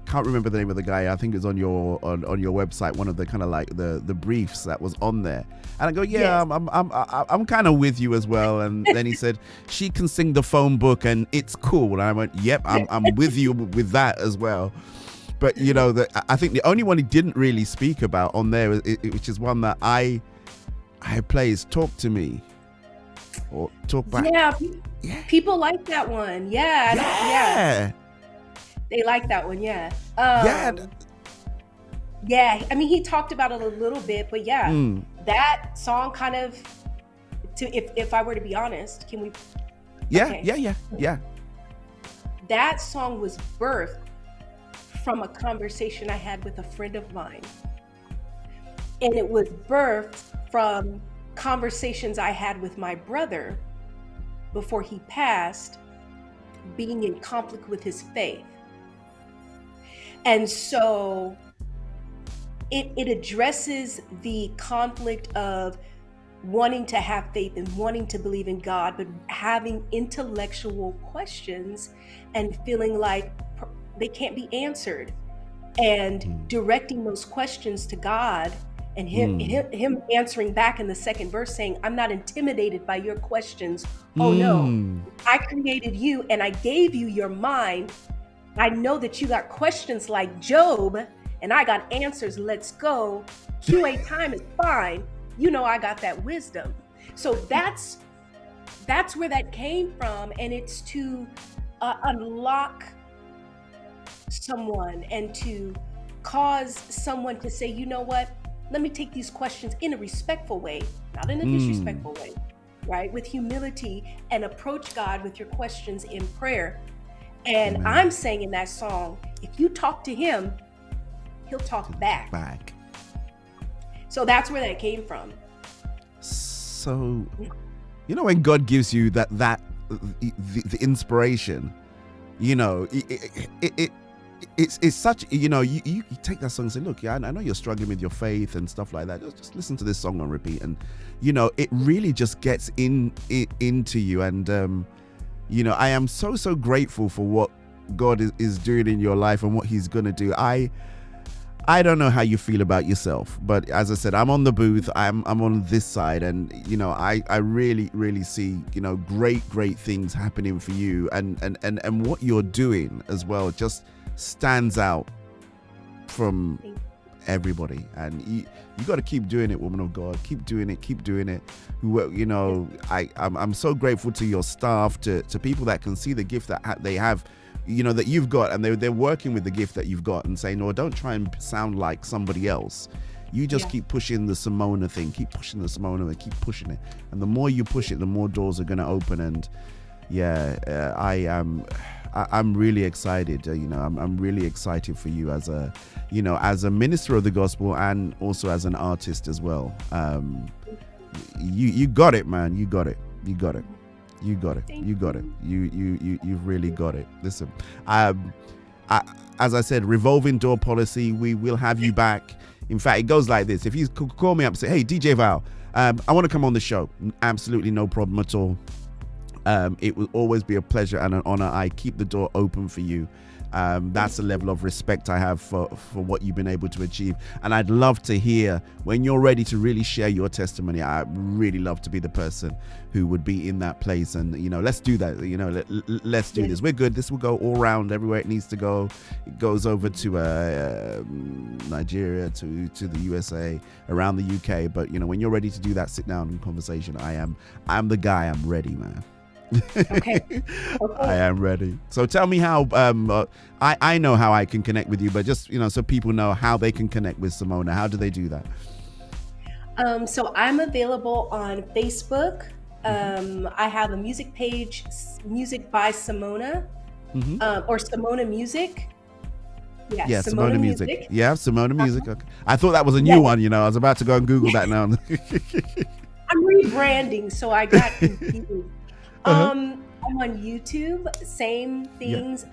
can't remember the name of the guy. I think it's on your website, one of the kind of like the briefs that was on there. And I go, yeah, yes. I'm kind of with you as well. And then he said, she can sing the phone book and it's cool. And I went, yep, I'm with you with that as well. But I think the only one he didn't really speak about on there, which is one that I play, is Talk to Me. Or Talk Back. Yeah, people like that one. Yeah. They like that one, yeah. Yeah. Yeah, I mean, he talked about it a little bit, but yeah, that song kind of, if I were to be honest, can we? Yeah, Okay. yeah. That song was birthed from a conversation I had with a friend of mine. And it was birthed from conversations I had with my brother before he passed, being in conflict with his faith. And so it addresses the conflict of wanting to have faith and wanting to believe in God, but having intellectual questions and feeling like they can't be answered, and directing those questions to God, and him answering back in the second verse saying, I'm not intimidated by your questions. Oh no, I created you and I gave you your mind. I know that you got questions like Job, and I got answers. Let's go. QA time is fine. You know, I got that wisdom. So that's where that came from. And it's to unlock someone and to cause someone to say, you know what, let me take these questions in a respectful way, not in a disrespectful way, right? With humility, and approach God with your questions in prayer. And I'm saying in that song, if you talk to him, he'll talk back. So that's where that came from. So, you know, when God gives you the inspiration, you know, it's such, you know, you take that song and say, look, yeah, I know you're struggling with your faith and stuff like that. Just listen to this song on repeat, and you know, it really just gets into you. And you know, I am so grateful for what God is doing in your life and what he's gonna do. I don't know how you feel about yourself, but as I said, I'm on the booth, I'm on this side, and you know, I really see, you know, great things happening for you, and what you're doing as well just stands out from everybody. And you got to keep doing it, woman of God. Keep doing it. You know, I'm so grateful to your staff, to people that can see the gift that they have, you know, that you've got, and they're working with the gift that you've got and saying, no, don't try and sound like somebody else. You just keep pushing the SAMONA thing, keep pushing the SAMONA and keep pushing it. And the more you push it, the more doors are going to open. And I'm really excited. You know, I'm really excited for you as a, you know, as a minister of the gospel, and also as an artist as well. You got it, man. You got it. You've really got it. Listen, as I said, revolving door policy. We will have you back. In fact, it goes like this: if you call me up and say, hey, DJ Val, I want to come on the show, absolutely no problem at all. It will always be a pleasure and an honor. I keep the door open for you. That's a level of respect I have for what you've been able to achieve. And I'd love to hear when you're ready to really share your testimony. I'd really love to be the person who would be in that place. And, you know, let's do that. You know, let's do this. We're good. This will go all around everywhere it needs to go. It goes over to Nigeria, to the USA, around the UK. But, you know, when you're ready to do that sit down conversation, I'm the guy. I'm ready, man. Okay. I am ready. So tell me how I know how I can connect with you, but just, you know, so people know how they can connect with SAMONA. How do they do that? So I'm available on Facebook. I have a music page, Music by SAMONA, or SAMONA Music. Yeah, SAMONA Music. Yeah, SAMONA Music. Okay. I thought that was a new one, you know. I was about to go and Google that now. I'm rebranding, so I got confused. I'm on YouTube, same things,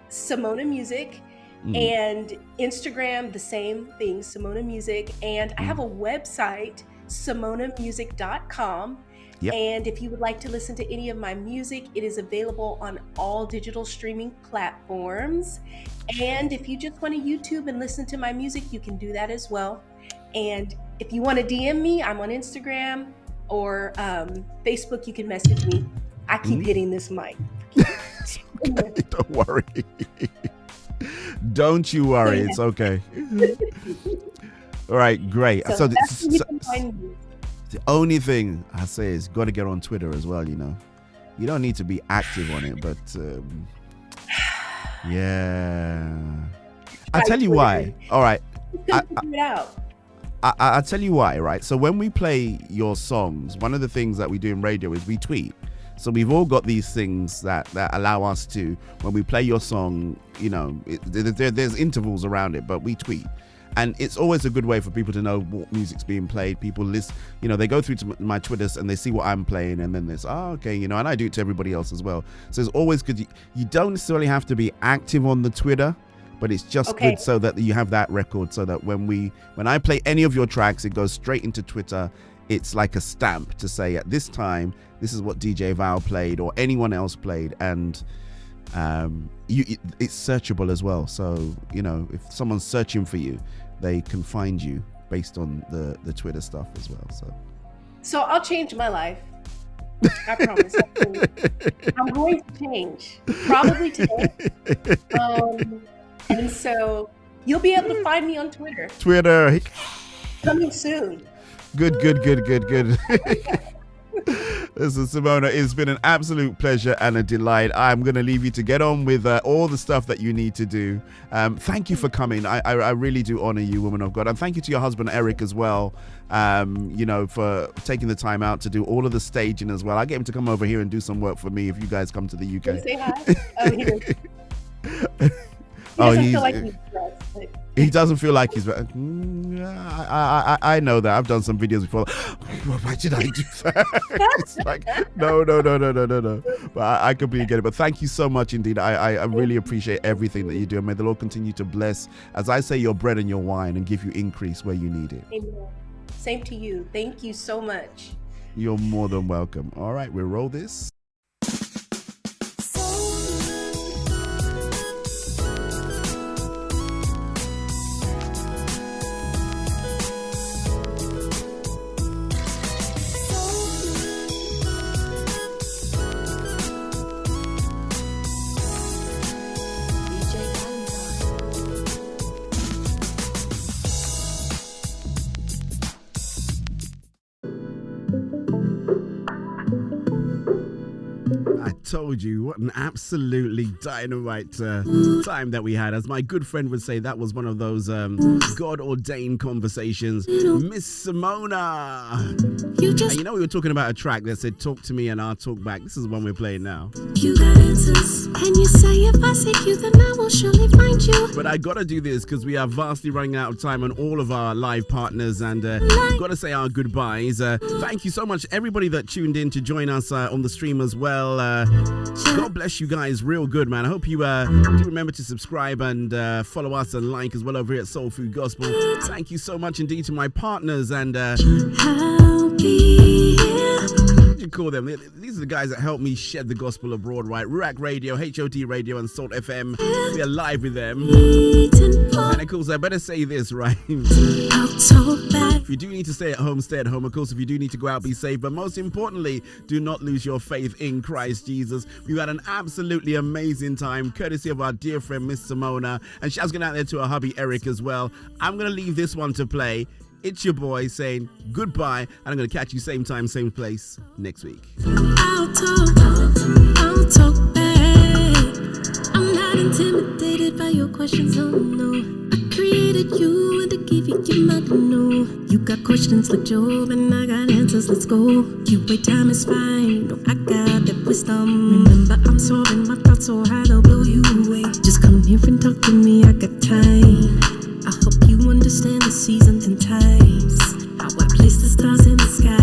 SAMONA Music, and Instagram, the same thing, SAMONA Music, and I have a website, samonamusic.com. And if you would like to listen to any of my music, it is available on all digital streaming platforms. And if you just want to YouTube and listen to my music, you can do that as well. And if you want to DM me, I'm on Instagram or Facebook. You can message me. I keep hitting this mic. Okay, don't worry. Don't you worry. It's okay. All right, great. So the only thing I say is got to get on Twitter as well, you know. You don't need to be active on it, but Yeah. I'll tell you why. All right. Figure it out. I'll tell you why, right? So when we play your songs, one of the things that we do in radio is we tweet. So we've all got these things that allow us to, when we play your song, you know, there's intervals around it, but we tweet. And it's always a good way for people to know what music's being played. People listen, you know, they go through to my Twitters and they see what I'm playing, and then there's, okay, you know, and I do it to everybody else as well. So it's always good. You don't necessarily have to be active on the Twitter, but it's just good so that you have that record, so that when I play any of your tracks, it goes straight into Twitter. It's like a stamp to say at this time, this is what DJ Val played or anyone else played. And it's searchable as well. So, you know, if someone's searching for you, they can find you based on the Twitter stuff as well. So I'll change my life. I promise. I'm going to change. Probably today. And so you'll be able to find me on Twitter. Coming soon. Good. Listen, Simona, it's been an absolute pleasure and a delight. I'm going to leave you to get on with all the stuff that you need to do. Thank you for coming. I really do honor you, woman of God. And thank you to your husband, Eric, as well, you know, for taking the time out to do all of the staging as well. I get him to come over here and do some work for me if you guys come to the UK. Say hi. He doesn't feel like he's stressed. He doesn't feel like he's. I know that. I've done some videos before. Why did I do that? It's like, no. But I completely get it. But thank you so much indeed. I really appreciate everything that you do. And may the Lord continue to bless, as I say, your bread and your wine, and give you increase where you need it. Amen. Same to you. Thank you so much. You're more than welcome. All right, we'll roll this. Told you, what an absolutely dynamite time that we had. As my good friend would say, that was one of those God-ordained conversations. Miss Simona. And you know, we were talking about a track that said, talk to me and I'll talk back. This is the one we're playing now. You got answers, and you say if I seek you, then I will surely find you. But I gotta do this because we are vastly running out of time on all of our live partners, and gotta say our goodbyes. Thank you so much, everybody that tuned in to join us on the stream as well. God bless you guys real good, man. I hope you do remember to subscribe and follow us and like as well over here at Soul Food Gospel. Thank you so much indeed to my partners and what do you call them? These are the guys that help me shed the gospel abroad, right? Ruach Radio, HOD Radio, and Salt FM. We are live with them. And of course, I better say this, right? If you do need to stay at home, stay at home. Of course, if you do need to go out, be safe. But most importantly, do not lose your faith in Christ Jesus. We've had an absolutely amazing time, courtesy of our dear friend, Miss Simona. And shouts going out there to her hubby, Eric, as well. I'm going to leave this one to play. It's your boy saying goodbye, and I'm going to catch you same time, same place next week. I'll talk back. I'm not intimidated by your questions, oh no. I created you and to give you my no. You got questions like Job and I got answers, let's go. You wait, time is fine, you know I got that wisdom. Remember, I'm soaring, my thoughts so high they'll blow you away. Just come here and talk to me, I got time. I hope you understand the seasons and times, how I place the stars in the sky.